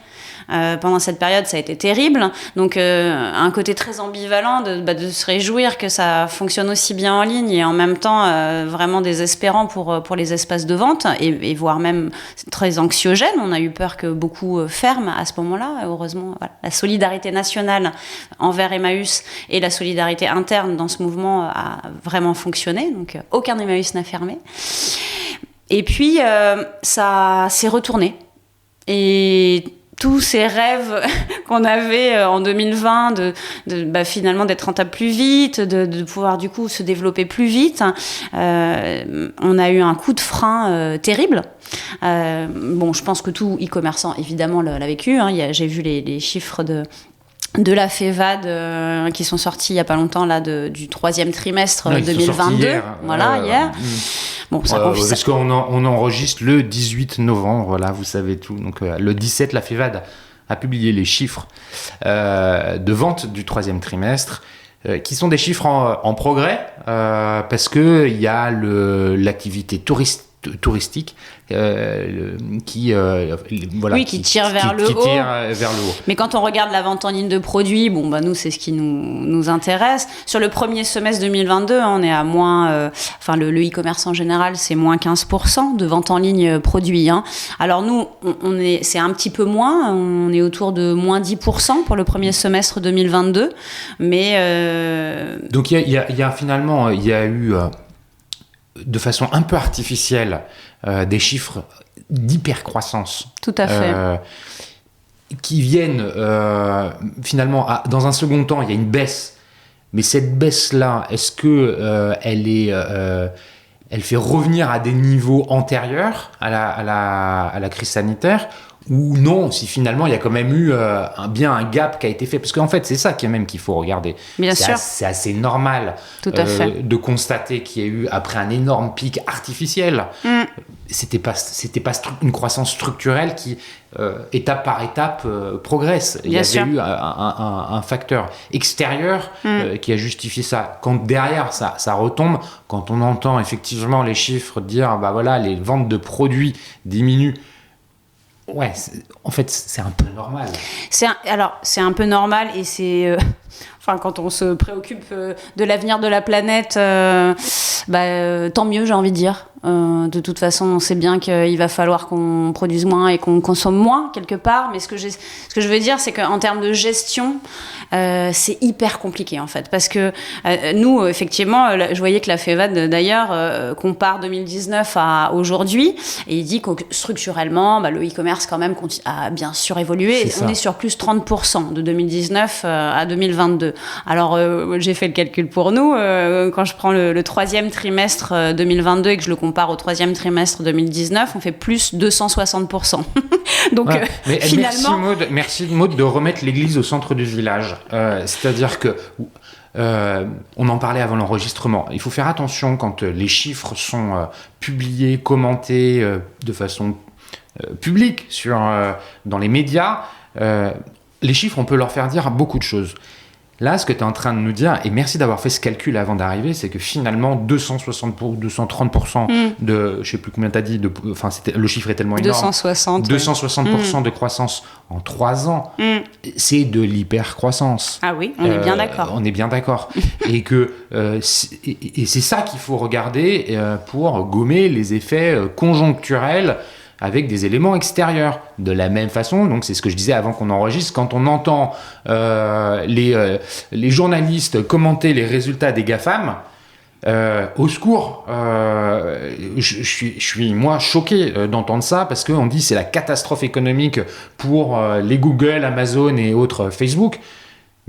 Pendant cette période, ça a été terrible. Donc, un côté très ambivalent de se réjouir que ça fonctionne aussi bien en ligne, et en même temps vraiment désespérant pour les espaces de vente, et voire même très anxiogène. On a eu peur que beaucoup ferment à ce moment-là. Heureusement, voilà, la solidarité nationale envers Emmaüs et la solidarité interne dans ce mouvement a vraiment fonctionné. Donc, aucun Emmaüs n'a fermé. Et puis, ça s'est retourné. Et tous ces rêves qu'on avait en 2020 finalement d'être rentable plus vite, de pouvoir du coup se développer plus vite. On a eu un coup de frein terrible. Je pense que tout e-commerçant évidemment l'a vécu. J'ai vu les chiffres de la FEVAD qui sont sortis il y a pas longtemps là du troisième trimestre 2022.
Hier.
Hier. Bon, ça
parce qu'on enregistre le 18 novembre, voilà, vous savez tout. Donc le 17, la FEVAD a publié les chiffres de vente du troisième trimestre, qui sont des chiffres en progrès, parce que il y a l'activité touristique qui
tire vers le haut. Mais quand on regarde la vente en ligne de produits, nous c'est ce qui nous intéresse. Sur le premier semestre 2022, on est à moins, le e-commerce en général, c'est moins 15% de vente en ligne produits. Alors nous, c'est un petit peu moins, on est autour de moins 10% pour le premier semestre 2022. Mais
donc il y a finalement il y a eu de façon un peu artificielle des chiffres d'hypercroissance.
Tout à fait.
Qui viennent finalement, dans un second temps, il y a une baisse. Mais cette baisse-là, est-ce que elle fait revenir à des niveaux antérieurs à la crise sanitaire, ou non, si finalement il y a quand même eu un gap qui a été fait, parce qu'en fait c'est ça qu'il faut regarder.
Bien sûr.
C'est assez normal de constater qu'il y a eu, après un énorme pic artificiel, c'était pas une croissance structurelle qui étape par étape progresse. Il y avait eu un facteur extérieur qui a justifié ça. Quand derrière ça retombe, quand on entend effectivement les chiffres dire les ventes de produits diminuent, en fait, c'est un peu normal.
C'est un peu normal, et c'est... quand on se préoccupe de l'avenir de la planète, tant mieux, j'ai envie de dire. De toute façon, on sait bien qu'il va falloir qu'on produise moins et qu'on consomme moins, quelque part. Mais ce que je veux dire, c'est qu'en termes de gestion, c'est hyper compliqué, en fait. Parce que nous, effectivement, je voyais que la FEVAD, d'ailleurs, compare 2019 à aujourd'hui. Et il dit que structurellement, le e-commerce, quand même, a bien sûr évolué. On est sur plus 30% de 2019 à 2022. Alors, j'ai fait le calcul pour nous. Quand je prends le troisième trimestre 2022 et que je le compare au troisième trimestre 2019, on fait plus 260%. Donc,
mais
finalement...
Merci Maud de remettre l'église au centre du village. C'est-à-dire que... on en parlait avant l'enregistrement. Il faut faire attention quand les chiffres sont publiés, commentés de façon publique dans les médias. Les chiffres, on peut leur faire dire beaucoup de choses. Là, ce que tu es en train de nous dire, et merci d'avoir fait ce calcul avant d'arriver, c'est que finalement 230% de, je sais plus combien tu as dit, le chiffre est tellement énorme. 260% de croissance en 3 ans, c'est de l'hypercroissance.
Ah oui, on est bien d'accord.
On est bien d'accord. Et que et c'est ça qu'il faut regarder pour gommer les effets conjoncturels avec des éléments extérieurs. De la même façon, donc c'est ce que je disais avant qu'on enregistre, quand on entend les journalistes commenter les résultats des GAFAM, au secours, je suis moi choqué d'entendre ça, parce qu'on dit c'est la catastrophe économique pour les Google, Amazon et autres Facebook.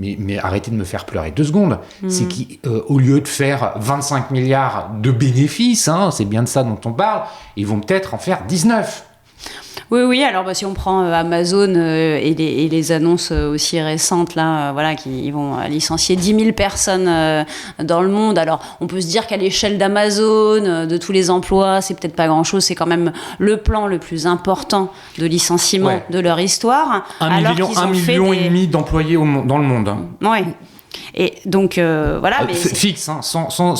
Mais arrêtez de me faire pleurer 2 secondes. C'est qu'au lieu de faire 25 milliards de bénéfices, c'est bien de ça dont on parle, ils vont peut-être en faire 19.
Oui, alors si on prend Amazon et les annonces aussi récentes, là, qui vont licencier 10 000 personnes dans le monde. Alors, on peut se dire qu'à l'échelle d'Amazon, de tous les emplois, c'est peut-être pas grand-chose. C'est quand même le plan le plus important de licenciement de leur histoire.
1,5 million d'employés dans le monde.
Oui. Et donc mais
fixe, sans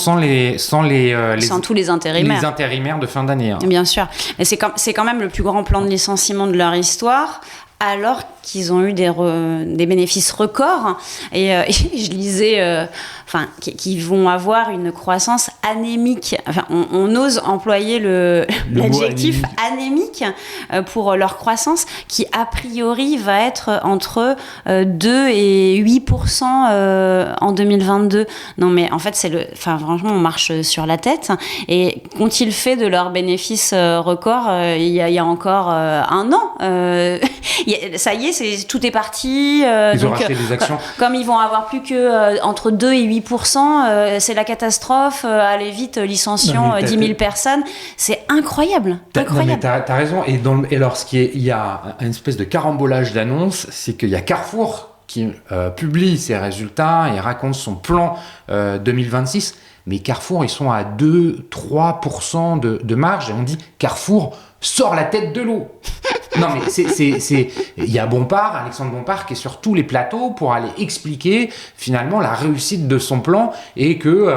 tous les intérimaires.
Les intérimaires de fin d'année.
Bien sûr, mais c'est quand même le plus grand plan de licenciement de leur histoire, alors qu'ils ont eu des bénéfices records. Et je lisais qu'ils vont avoir une croissance anémique. Enfin, on ose employer l'adjectif anémique pour leur croissance, qui a priori va être entre 2 et 8% en 2022. Non, mais en fait, franchement, on marche sur la tête. Et qu'ont-ils fait de leurs bénéfices records il y a encore un an? Ça y est, tout est parti.
Ils ont racheté des actions.
Comme ils vont avoir plus que entre 2 et 8%, c'est la catastrophe. Allez vite, licencions 10 000 personnes. C'est incroyable.
Non, mais t'as raison. Et alors, il y a une espèce de carambolage d'annonces, c'est qu'il y a Carrefour qui publie ses résultats et raconte son plan 2026. Mais Carrefour, ils sont à 2-3% de marge. Et on dit, Carrefour sort la tête de l'eau. Non, mais il y a Bompard, Alexandre Bompard, qui est sur tous les plateaux pour aller expliquer finalement la réussite de son plan et que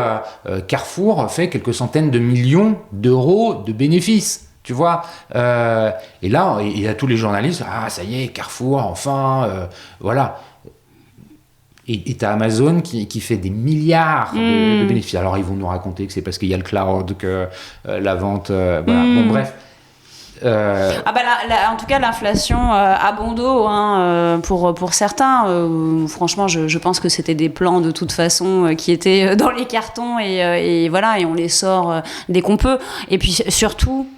Carrefour fait quelques centaines de millions d'euros de bénéfices. Tu vois, et là, il y a tous les journalistes, ça y est, Carrefour, enfin, voilà. Et t'as Amazon qui fait des milliards de bénéfices. Alors, ils vont nous raconter que c'est parce qu'il y a le cloud, que la vente... voilà. Bon, bref.
En tout cas, l'inflation a bon dos pour certains. Franchement, je pense que c'était des plans de toute façon qui étaient dans les cartons et voilà, et on les sort dès qu'on peut. Et puis surtout...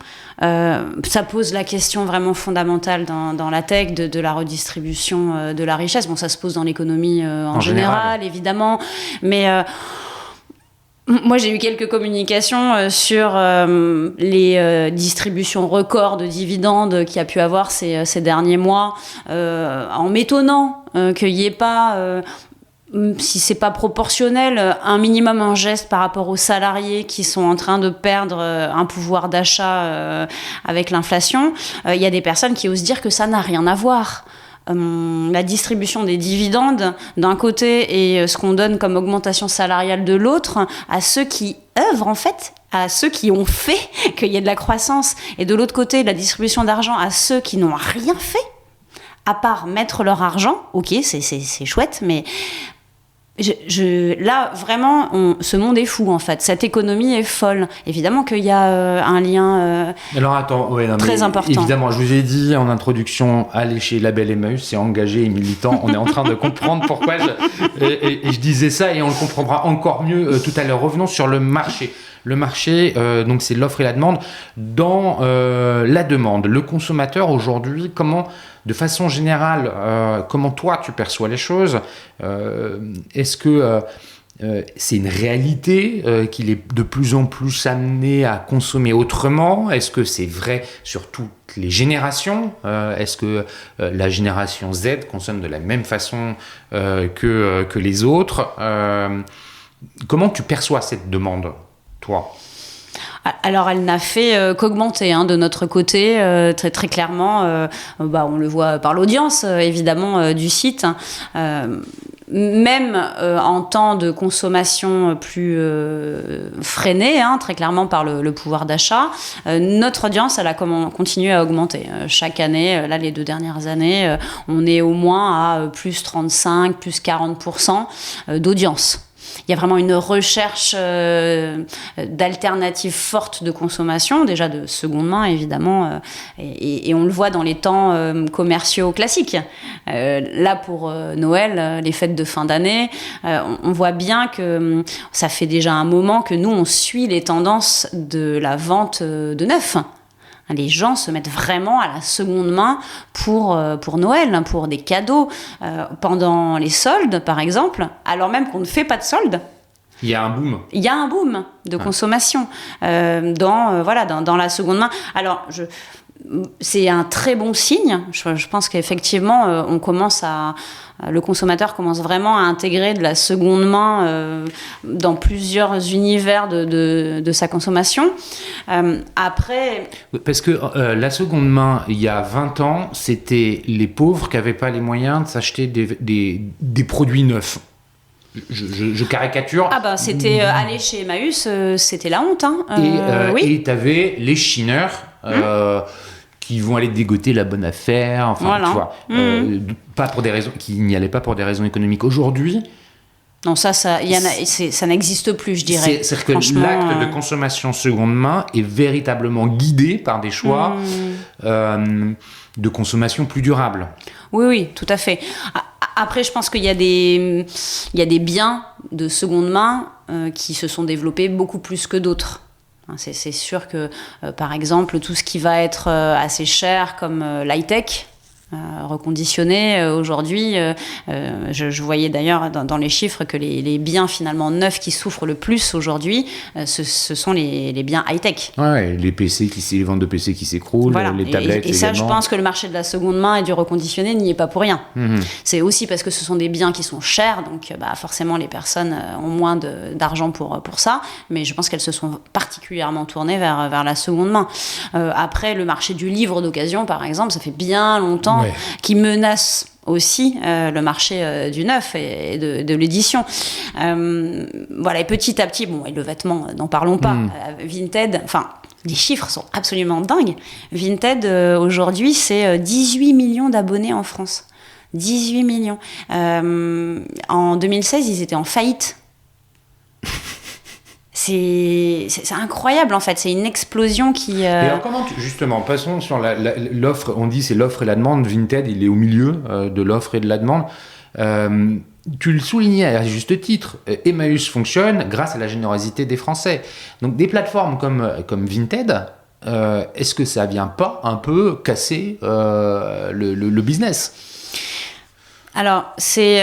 ça pose la question vraiment fondamentale dans la tech de la redistribution de la richesse. Bon, ça se pose dans l'économie en général, évidemment, mais moi j'ai eu quelques communications sur les distributions records de dividendes qu'il y a pu avoir ces derniers mois, en m'étonnant qu'il n'y ait pas... si c'est pas proportionnel, un minimum un geste par rapport aux salariés qui sont en train de perdre un pouvoir d'achat avec l'inflation. Il y a des personnes qui osent dire que ça n'a rien à voir. La distribution des dividendes d'un côté et ce qu'on donne comme augmentation salariale de l'autre à ceux qui œuvrent en fait, à ceux qui ont fait qu'il y ait de la croissance, et de l'autre côté la distribution d'argent à ceux qui n'ont rien fait à part mettre leur argent. Ok, c'est chouette, mais là, vraiment, ce monde est fou, en fait. Cette économie est folle. Évidemment qu'il y a un lien
alors, attends,
très important.
Évidemment, je vous ai dit en introduction, allez chez Label Emmaüs, c'est engagé et militant. On est en train de comprendre pourquoi je disais ça, et on le comprendra encore mieux tout à l'heure. Revenons sur le marché. Le marché, donc c'est l'offre et la demande. Dans la demande, le consommateur aujourd'hui, de façon générale, comment toi tu perçois les choses? Est-ce que c'est une réalité qu'il est de plus en plus amené à consommer autrement? Est-ce que c'est vrai sur toutes les générations? Est-ce que la génération Z consomme de la même façon que les autres? Comment tu perçois cette demande, toi?
Alors, elle n'a fait qu'augmenter de notre côté, très, très clairement. On le voit par l'audience, évidemment, du site. Même en temps de consommation plus freinée, très clairement par le pouvoir d'achat, notre audience, elle a continué à augmenter. Chaque année, là, les 2 dernières années, on est au moins à plus 35, plus 40% d'audience. Il y a vraiment une recherche d'alternatives fortes de consommation, déjà de seconde main évidemment, et on le voit dans les temps commerciaux classiques. Là pour Noël, les fêtes de fin d'année, on voit bien que ça fait déjà un moment que nous on suit les tendances de la vente de neuf. Les gens se mettent vraiment à la seconde main pour Noël, pour des cadeaux. Pendant les soldes, par exemple, alors même qu'on ne fait pas de soldes.
Il y a un boom.
Il y a un boom de consommation dans la seconde main. Alors, c'est un très bon signe. Je pense qu'effectivement, le consommateur commence vraiment à intégrer de la seconde main dans plusieurs univers de sa consommation. Après...
Parce que la seconde main, il y a 20 ans, c'était les pauvres qui n'avaient pas les moyens de s'acheter des produits neufs. Je caricature.
C'était aller chez Emmaüs, c'était la honte.
Et t'avais les chineurs qui vont aller dégoter la bonne affaire, enfin,
Voilà.
tu vois, pas pour des raisons, qui n'y allaient pas pour des raisons économiques. Aujourd'hui,
Non, ça n'existe plus, je dirais.
c'est-à-dire que l'acte de consommation seconde main est véritablement guidé par des choix de consommation plus durables.
Oui, tout à fait. Après, je pense qu'il y a des biens de seconde main qui se sont développés beaucoup plus que d'autres. C'est sûr que, par exemple, tout ce qui va être assez cher, comme l'high-tech, reconditionné aujourd'hui, je voyais d'ailleurs dans les chiffres que les biens finalement neufs qui souffrent le plus aujourd'hui, ce sont les biens high-tech.
Ouais, les ventes de PC qui s'écroulent,
Voilà.
les tablettes
et ça,
également.
je pense que le marché de la seconde main et du reconditionné n'y est pas pour rien. C'est aussi parce que ce sont des biens qui sont chers, donc forcément les personnes ont moins d'argent pour ça, mais je pense qu'elles se sont particulièrement tournées vers la seconde main. Après, le marché du livre d'occasion, par exemple, ça fait bien longtemps qui menace aussi le marché du neuf et de l'édition. Voilà, et petit à petit, et le vêtement, n'en parlons pas. Vinted, les chiffres sont absolument dingues. Vinted, aujourd'hui, c'est 18 millions d'abonnés en France. 18 millions. En 2016, ils étaient en faillite. C'est incroyable en fait, c'est une explosion qui...
Et alors justement, passons sur l'offre, on dit c'est l'offre et la demande, Vinted il est au milieu de l'offre et de la demande. Tu le soulignais à juste titre, Emmaüs fonctionne grâce à la générosité des Français. Donc des plateformes comme Vinted, est-ce que ça vient pas un peu casser le business ?
Alors, c'est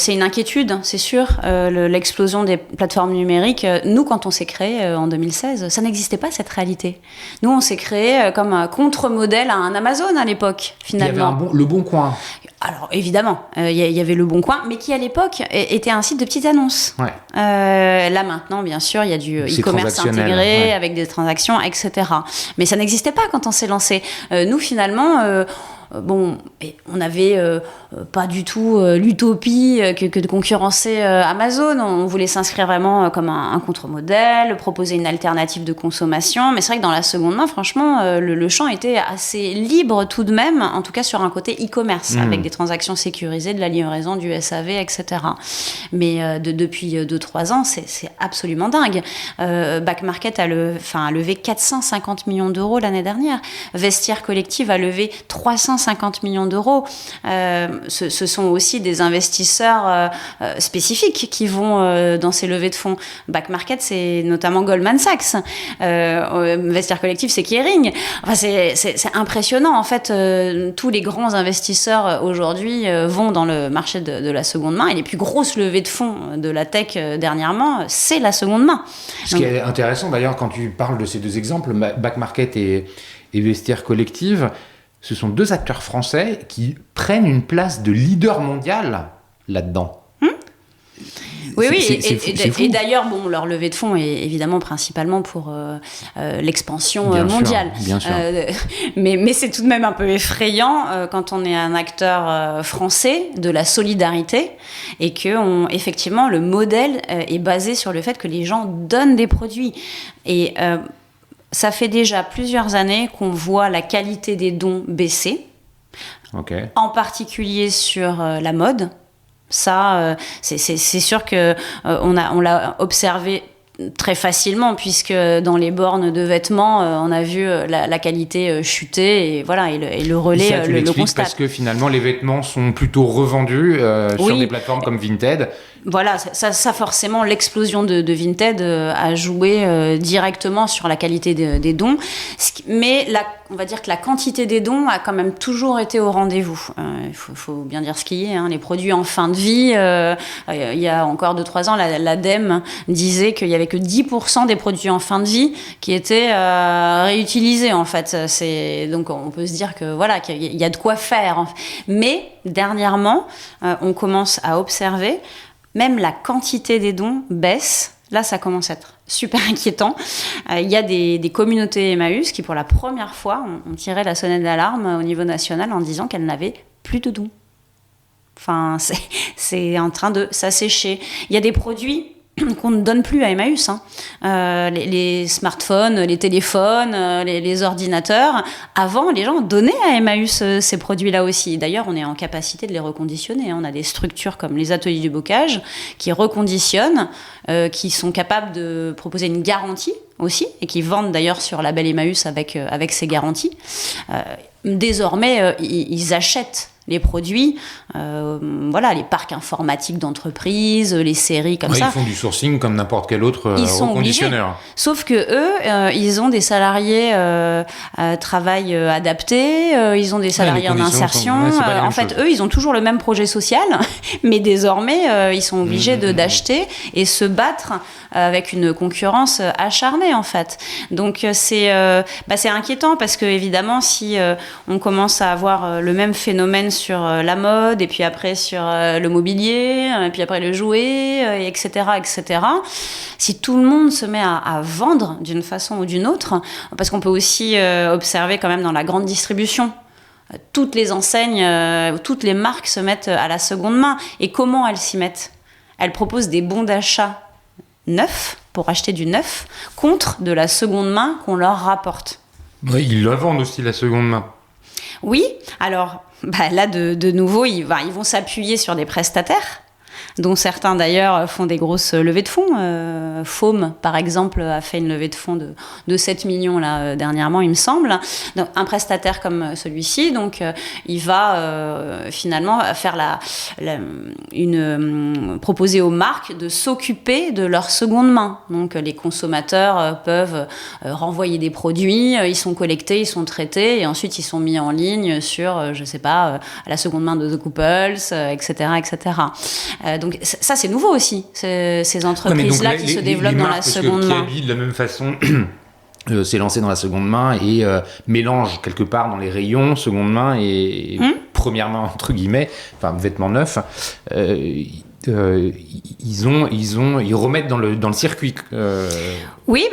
une inquiétude, c'est sûr, l'explosion des plateformes numériques. Nous, quand on s'est créé en 2016, ça n'existait pas, cette réalité. Nous, on s'est créé comme un contre-modèle à un Amazon à l'époque, finalement.
Il y avait Le Bon Coin.
Alors, évidemment, il y avait Le Bon Coin, mais qui, à l'époque, était un site de petites annonces.
Ouais.
Là, maintenant, bien sûr, il y a du e-commerce intégré, avec des transactions, etc. Mais ça n'existait pas quand on s'est lancé. Nous, finalement... on n'avait pas du tout l'utopie que de concurrencer Amazon. On voulait s'inscrire vraiment comme un contre-modèle, proposer une alternative de consommation. Mais c'est vrai que dans la seconde main, franchement, le champ était assez libre tout de même, en tout cas sur un côté e-commerce, avec des transactions sécurisées, de la livraison, du SAV, etc. Mais depuis 2-3 ans, c'est absolument dingue. Back Market a levé 450 millions d'euros l'année dernière. Vestiaire Collective a levé 350 millions d'euros. Ce sont aussi des investisseurs spécifiques qui vont dans ces levées de fonds. Back Market, c'est notamment Goldman Sachs. Vestiaire Collective, c'est Kering. Enfin, c'est impressionnant. En fait, tous les grands investisseurs aujourd'hui vont dans le marché de la seconde main. Et les plus grosses levées de fonds de la tech dernièrement, c'est la seconde main.
Ce qui est intéressant d'ailleurs quand tu parles de ces deux exemples, Back Market et Vestiaire Collective, ce sont deux acteurs français qui prennent une place de leader mondial là-dedans.
Oui,
fou.
Et d'ailleurs, leur levée de fonds est évidemment principalement pour l'expansion mondiale.
Bien sûr.
Mais c'est tout de même un peu effrayant quand on est un acteur français de la solidarité et que effectivement le modèle est basé sur le fait que les gens donnent des produits. Et ça fait déjà plusieurs années qu'on voit la qualité des dons baisser, en particulier sur la mode. Ça, c'est sûr que on l'a observé très facilement, puisque dans les bornes de vêtements, on a vu la qualité chuter, et voilà, et le relais
ça, tu
le constate.
Parce que finalement, les vêtements sont plutôt revendus sur des plateformes comme Vinted.
Voilà, ça forcément, l'explosion de Vinted a joué directement sur la qualité des dons. Mais on va dire que la quantité des dons a quand même toujours été au rendez-vous. Il faut bien dire ce qu'il y a. Les produits en fin de vie, il y a encore 2-3 ans, l'ADEME disait qu'il n'y avait que 10% des produits en fin de vie qui étaient réutilisés, en fait. Donc on peut se dire que voilà, qu'il y a de quoi faire. Mais dernièrement, on commence à observer même la quantité des dons baisse. Là, ça commence à être super inquiétant. Il y a des communautés Emmaüs qui, pour la première fois, ont tiré la sonnette d'alarme au niveau national en disant qu'elles n'avaient plus de dons. Enfin, c'est en train de s'assécher. Il y a des produits qu'on ne donne plus à Emmaüs. Les smartphones, les téléphones, les ordinateurs. Avant, les gens donnaient à Emmaüs ces produits-là aussi. D'ailleurs, on est en capacité de les reconditionner. On a des structures comme les ateliers du bocage qui reconditionnent, qui sont capables de proposer une garantie aussi, et qui vendent d'ailleurs sur label Emmaüs avec ces garanties. Désormais, ils achètent les produits, les parcs informatiques d'entreprises, les séries comme ça.
Ils font du sourcing comme n'importe quel autre reconditionneur.
Sauf que eux, ils ont des salariés à travail adapté, ils ont des salariés en insertion. En fait, eux, ils ont toujours le même projet social, mais désormais, ils sont obligés d'acheter et se battre avec une concurrence acharnée, en fait. Donc, c'est inquiétant parce que, évidemment, si on commence à avoir le même phénomène sur la mode, et puis après sur le mobilier, et puis après le jouet, etc., etc. Si tout le monde se met à vendre d'une façon ou d'une autre, parce qu'on peut aussi observer quand même dans la grande distribution, toutes les enseignes, toutes les marques se mettent à la seconde main. Et comment elles s'y mettent ? Elles proposent des bons d'achat neufs, pour acheter du neuf, contre de la seconde main qu'on leur rapporte.
Oui, ils la vendent aussi, la seconde main.
Oui, alors là, de nouveau, ils vont s'appuyer sur des prestataires, dont certains d'ailleurs font des grosses levées de fonds. Faume, par exemple, a fait une levée de fonds de 7 millions là, dernièrement, il me semble. Donc, un prestataire comme celui-ci, donc, il va finalement faire proposer aux marques de s'occuper de leur seconde main. Donc les consommateurs peuvent renvoyer des produits, ils sont collectés, ils sont traités, et ensuite ils sont mis en ligne sur, je sais pas, la seconde main de The Couples, etc., etc. Donc ça, c'est nouveau aussi, ces entreprises-là qui se développent dans la seconde main.
Qui habillent de la même façon s'est lancé dans la seconde main et mélange quelque part dans les rayons seconde main et première main, entre guillemets, enfin vêtements neufs. Ils remettent dans le circuit.
Oui,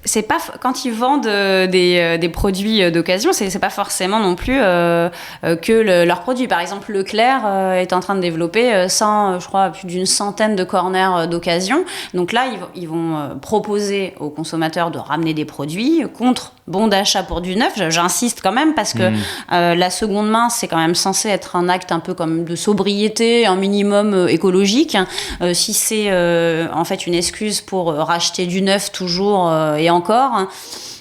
c'est pas quand ils vendent des produits d'occasion, c'est pas forcément non plus que leurs produits. Par exemple, Leclerc est en train de développer je crois, plus d'une centaine de corners d'occasion. Donc là, ils vont proposer aux consommateurs de ramener des produits contre bon d'achat pour du neuf. J'insiste quand même parce que la seconde main, c'est quand même censé être un acte un peu comme de sobriété, un minimum écologique. Si c'est en fait une excuse pour racheter du neuf toujours et encore,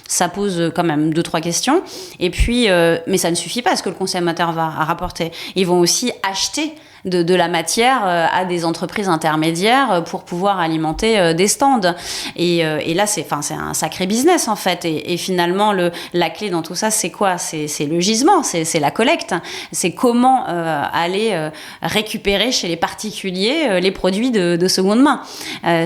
ça pose quand même 2-3 questions. Et puis, mais ça ne suffit pas à ce que le consommateur va rapporter. Ils vont aussi acheter de la matière à des entreprises intermédiaires pour pouvoir alimenter des stands. Et là, c'est un sacré business, en fait. Et finalement, la clé dans tout ça, c'est quoi ? C'est le gisement, c'est la collecte. C'est comment aller récupérer chez les particuliers les produits de seconde main.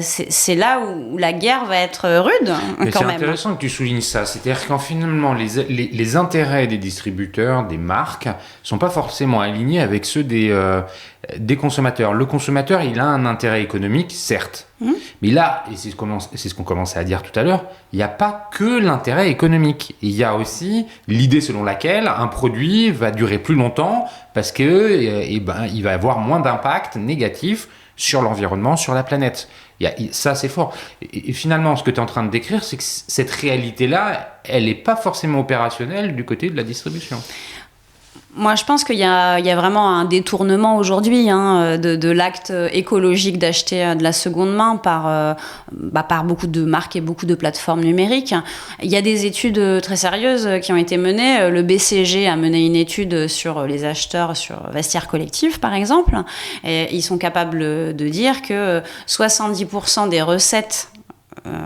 C'est là où la guerre va être rude,
mais
quand
c'est
même.
Intéressant que tu soulignes ça. C'est-à-dire qu'en finalement, les intérêts des distributeurs, des marques, sont pas forcément alignés avec ceux des consommateurs. Le consommateur, il a un intérêt économique, certes. Mais là, et c'est ce qu'on commençait à dire tout à l'heure, il n'y a pas que l'intérêt économique. Il y a aussi l'idée selon laquelle un produit va durer plus longtemps parce que il va avoir moins d'impact négatif sur l'environnement, sur la planète. Ça, c'est fort. Et finalement, ce que tu es en train de décrire, c'est que cette réalité-là, elle n'est pas forcément opérationnelle du côté de la distribution.
Moi, je pense qu'il y a vraiment un détournement aujourd'hui de l'acte écologique d'acheter de la seconde main par beaucoup de marques et beaucoup de plateformes numériques. Il y a des études très sérieuses qui ont été menées. Le BCG a mené une étude sur les acheteurs sur Vestiaire Collectif, par exemple. Et ils sont capables de dire que 70% des recettes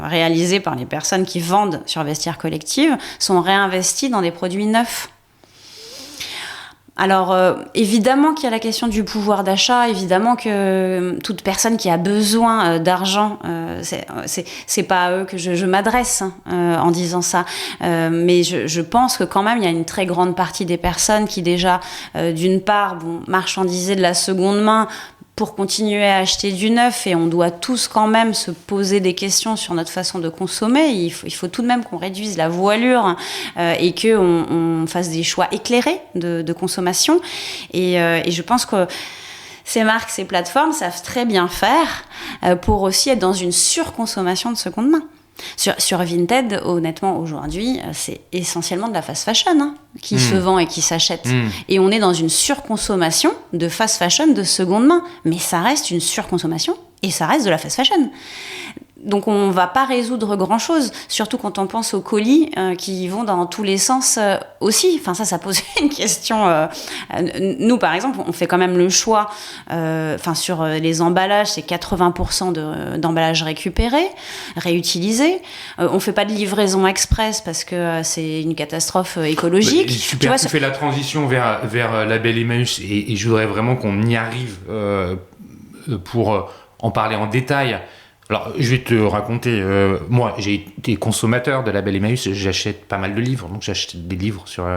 réalisées par les personnes qui vendent sur Vestiaire Collectif sont réinvesties dans des produits neufs. Alors, évidemment qu'il y a la question du pouvoir d'achat, évidemment que toute personne qui a besoin d'argent, c'est pas à eux que je m'adresse en disant ça, mais je pense que quand même, il y a une très grande partie des personnes qui déjà, d'une part, vont marchandiser de la seconde main pour continuer à acheter du neuf, et on doit tous quand même se poser des questions sur notre façon de consommer. Il faut tout de même qu'on réduise la voilure et qu'on fasse des choix éclairés de consommation. Et je pense que ces marques, ces plateformes savent très bien faire pour aussi être dans une surconsommation de seconde main. Sur Vinted, honnêtement, aujourd'hui, c'est essentiellement de la fast fashion qui se vend et qui s'achète. Et on est dans une surconsommation de fast fashion de seconde main. Mais ça reste une surconsommation et ça reste de la fast fashion. Donc on ne va pas résoudre grand-chose, surtout quand on pense aux colis qui vont dans tous les sens aussi. Enfin ça pose une question. Nous par exemple, on fait quand même le choix, sur les emballages, c'est 80% d'emballages récupérés, réutilisés. On ne fait pas de livraison express parce que c'est une catastrophe écologique.
Super, tu fais la transition vers Label Emmaüs et je voudrais vraiment qu'on y arrive pour en parler en détail. Alors, je vais te raconter, moi, j'ai été consommateur de Label Emmaüs, j'achète pas mal de livres, donc j'achète des livres sur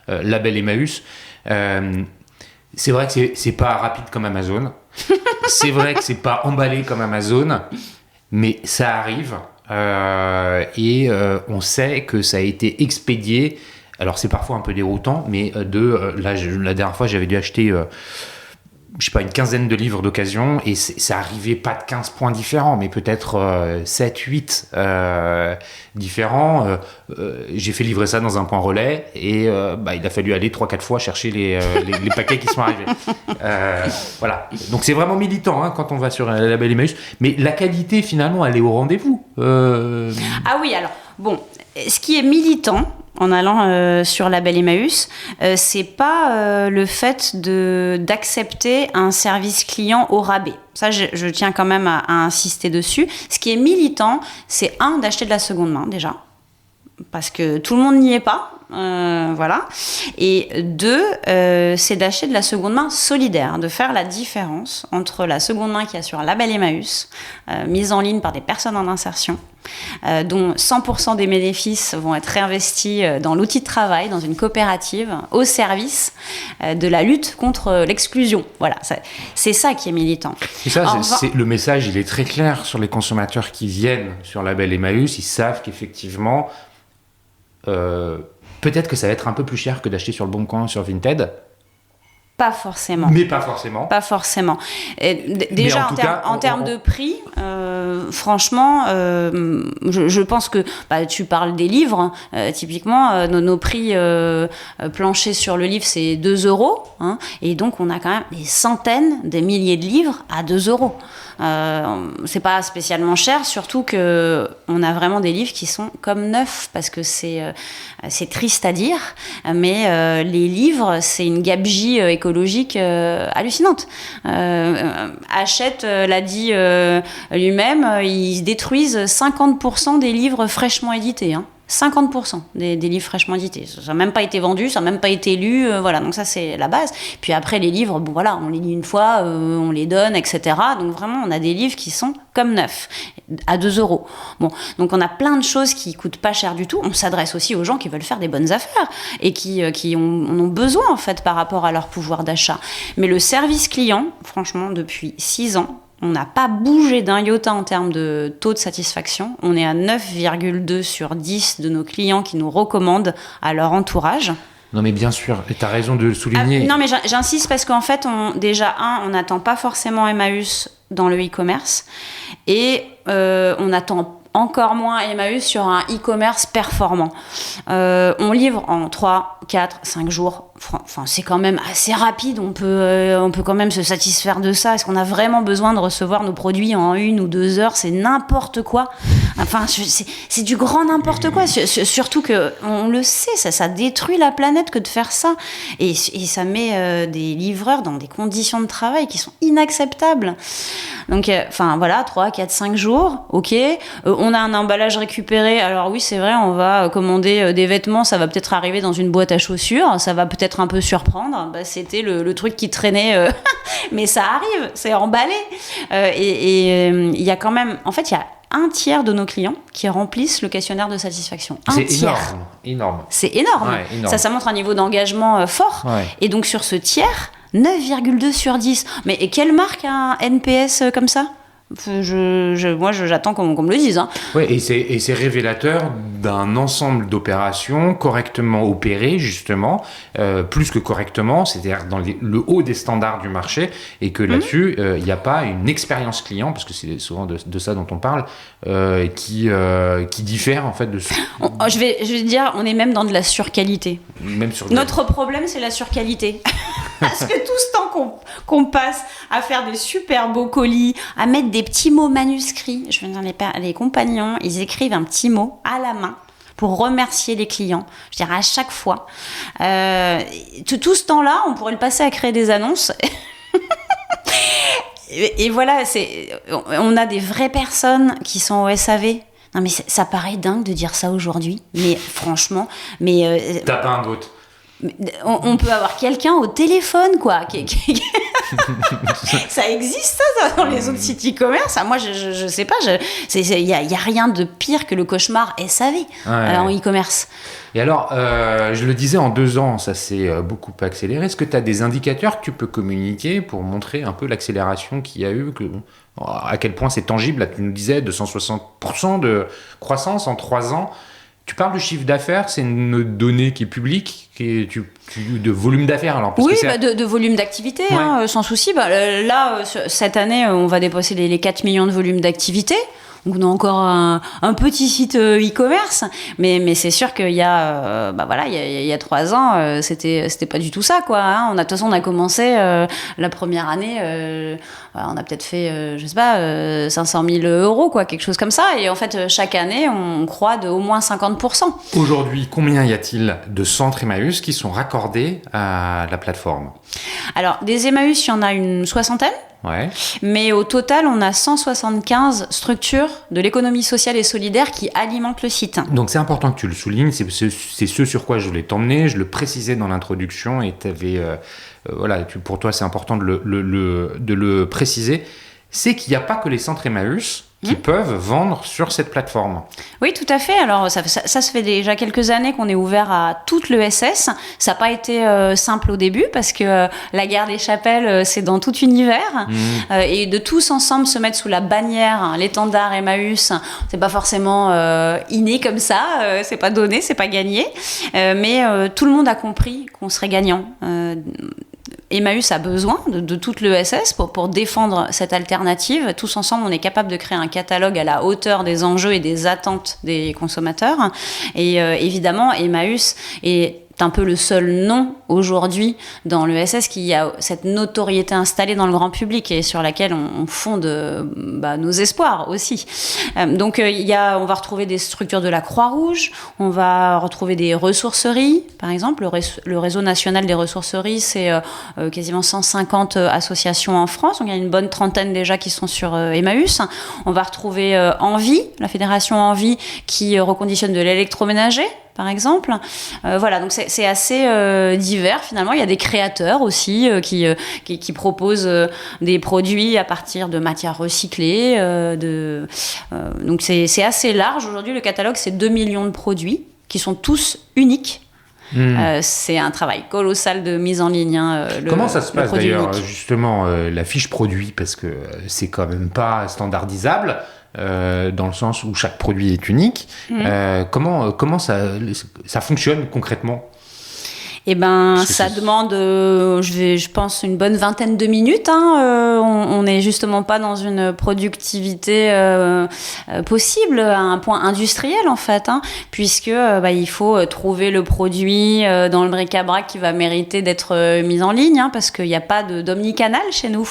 Label Emmaüs. C'est vrai que c'est pas rapide comme Amazon, c'est vrai que c'est pas emballé comme Amazon, mais ça arrive, et on sait que ça a été expédié. Alors, c'est parfois un peu déroutant, mais la dernière fois, j'avais dû acheter... je sais pas, une quinzaine de livres d'occasion et ça arrivait pas de 15 points différents, mais peut-être 7, 8 différents. J'ai fait livrer ça dans un point relais et il a fallu aller 3-4 fois chercher les paquets qui sont arrivés. Voilà. Donc c'est vraiment militant quand on va sur la Label Emmaüs, mais la qualité finalement elle est au rendez-vous.
Ah oui, alors bon, ce qui est militant en allant sur Label Emmaüs, c'est pas le fait d'accepter un service client au rabais. Ça, je tiens quand même à insister dessus. Ce qui est militant, c'est d'acheter de la seconde main déjà, parce que tout le monde n'y est pas. Voilà. Et 2, c'est d'acheter de la seconde main solidaire, de faire la différence entre la seconde main qu'il y a sur Label Emmaüs, mise en ligne par des personnes en insertion, dont 100% des bénéfices vont être réinvestis dans l'outil de travail, dans une coopérative, au service de la lutte contre l'exclusion. Voilà, c'est ça qui est militant.
Et ça, le message, il est très clair sur les consommateurs qui viennent sur Label Emmaüs. Ils savent qu'effectivement... peut-être que ça va être un peu plus cher que d'acheter sur le Bon Coin, sur Vinted.
Pas forcément.
Mais pas forcément.
Pas forcément. Déjà, en termes de prix, franchement, je pense que tu parles des livres. Typiquement, nos prix planchers sur le livre, c'est 2 €. Et donc, on a quand même des centaines, des milliers de livres à 2 €. C'est pas spécialement cher, surtout que on a vraiment des livres qui sont comme neufs, parce que c'est triste à dire, mais les livres, c'est une gabegie écologique hallucinante. Hachette l'a dit lui-même, ils détruisent 50% des livres fraîchement édités. 50% des livres fraîchement édités. Ça n'a même pas été vendu, ça n'a même pas été lu, voilà, donc ça c'est la base. Puis après les livres, on les lit une fois, on les donne, etc. Donc vraiment on a des livres qui sont comme neufs, à 2 €. Bon, donc on a plein de choses qui coûtent pas cher du tout. On s'adresse aussi aux gens qui veulent faire des bonnes affaires et qui en ont besoin en fait par rapport à leur pouvoir d'achat. Mais le service client, franchement, depuis 6 ans, on n'a pas bougé d'un iota en termes de taux de satisfaction. On est à 9,2 sur 10 de nos clients qui nous recommandent à leur entourage.
Non mais bien sûr, et tu as raison de le souligner.
Non mais j'insiste parce qu'en fait, on n'attend pas forcément Emmaüs dans le e-commerce et on attend encore moins Emmaüs sur un e-commerce performant. On livre en 3, 4, 5 jours. Enfin, c'est quand même assez rapide. On peut quand même se satisfaire de ça. Est-ce qu'on a vraiment besoin de recevoir nos produits en 1 ou 2 heures ? C'est n'importe quoi. Enfin, c'est du grand n'importe quoi. Surtout que on le sait, ça détruit la planète que de faire ça. Et ça met des livreurs dans des conditions de travail qui sont inacceptables. Donc, voilà, 3, 4, 5 jours. Ok. On a un emballage récupéré. Alors oui, c'est vrai, on va commander des vêtements. Ça va peut-être arriver dans une boîte à chaussures. Ça va peut-être un peu surprendre. C'était le truc qui traînait. Mais ça arrive, c'est emballé. Et il y a quand même... En fait, il y a 1/3 de nos clients qui remplissent le questionnaire de satisfaction.
C'est énorme.
C'est énorme.
Ouais, énorme.
Ça montre un niveau d'engagement fort. Ouais. Et donc, sur ce tiers, 9,2 sur 10. Mais quelle marque a un NPS comme ça ? Moi, j'attends qu'on me le dise. Hein.
Ouais, et c'est révélateur d'un ensemble d'opérations correctement opérées, justement, plus que correctement, c'est-à-dire dans le haut des standards du marché, et que là-dessus, il n'y a pas une expérience client, parce que c'est souvent de ça dont on parle, qui diffère en fait de ce...
Je vais dire, on est même dans de la surqualité.
Même sur
Notre problème, c'est la surqualité. Parce que tout ce temps qu'on passe à faire des super beaux colis, à mettre des petits mots manuscrits, je veux dire, les compagnons, ils écrivent un petit mot à la main pour remercier les clients. Je dirais à chaque fois. Tout ce temps-là, on pourrait le passer à créer des annonces. Et voilà, on a des vraies personnes qui sont au SAV. Non mais ça paraît dingue de dire ça aujourd'hui, mais franchement,
T'as pas un doute.
On peut avoir quelqu'un au téléphone, quoi. Ça existe, ça, dans les autres sites e-commerce. Moi, je sais pas. Il y a rien de pire que le cauchemar SAV en e-commerce.
Et alors, je le disais, en 2 ans, ça s'est beaucoup accéléré. Est-ce que tu as des indicateurs que tu peux communiquer pour montrer un peu l'accélération qu'il y a eu, à quel point c'est tangible? Là, tu nous disais 260% de croissance en 3 ans. Tu parles du chiffre d'affaires, c'est une donnée qui est publique, de volume d'affaires alors parce
oui,
que
de volume d'activité, sans souci. Là, cette année, on va dépasser les 4 millions de volume d'activité. Donc on a encore un petit site e-commerce, mais c'est sûr qu'il y a, il y a 3 ans, c'était pas du tout ça, quoi. Hein. De toute façon, on a commencé la première année, on a peut-être fait, 500 000 euros, quoi, quelque chose comme ça. Et en fait, chaque année, on croît de au moins 50%.
Aujourd'hui, combien y a-t-il de centres Emmaüs qui sont raccordés à la plateforme?
Alors, des Emmaüs, il y en a une 60aine.
Ouais.
Mais au total, on a 175 structures de l'économie sociale et solidaire qui alimentent le site.
Donc c'est important que tu le soulignes, c'est ce sur quoi je voulais t'emmener, je le précisais dans l'introduction et pour toi c'est important de le préciser, c'est qu'il n'y a pas que les centres Emmaüs qui peuvent vendre sur cette plateforme.
Oui, tout à fait. Alors, ça se fait déjà quelques années qu'on est ouvert à toute l'ESS. Ça n'a pas été simple au début parce que la Gare des Chapelles, c'est dans tout univers. Et de tous ensemble se mettre sous la bannière, l'étendard Emmaüs, c'est pas forcément inné comme ça. C'est pas donné, c'est pas gagné. Mais tout le monde a compris qu'on serait gagnant. Emmaüs a besoin de toute l'ESS pour défendre cette alternative. Tous ensemble, on est capable de créer un catalogue à la hauteur des enjeux et des attentes des consommateurs. Et évidemment, Emmaüs est un peu le seul nom aujourd'hui dans l'ESS qui a cette notoriété installée dans le grand public et sur laquelle on fonde nos espoirs aussi. Donc on va retrouver des structures de la Croix-Rouge, on va retrouver des ressourceries, par exemple. Le réseau national des ressourceries, c'est quasiment 150 associations en France. Donc il y a une bonne trentaine déjà qui sont sur Emmaüs. On va retrouver Envie, la fédération Envie, qui reconditionne de l'électroménager, par exemple. Donc c'est assez divers finalement. Il y a des créateurs aussi qui proposent des produits à partir de matières recyclées. Donc c'est assez large. Aujourd'hui, le catalogue, c'est 2 millions de produits qui sont tous uniques. C'est un travail colossal de mise en ligne.
Comment ça se passe d'ailleurs, justement, la fiche produit, parce que c'est quand même pas standardisable. Dans le sens où chaque produit est unique. Comment ça fonctionne concrètement?
Eh ben, ça demande, je pense, une bonne vingtaine de minutes. On n'est justement pas dans une productivité possible, à un point industriel en fait, puisque il faut trouver le produit dans le bric-à-brac qui va mériter d'être mis en ligne, parce qu'il n'y a pas d'omnicanal chez nous.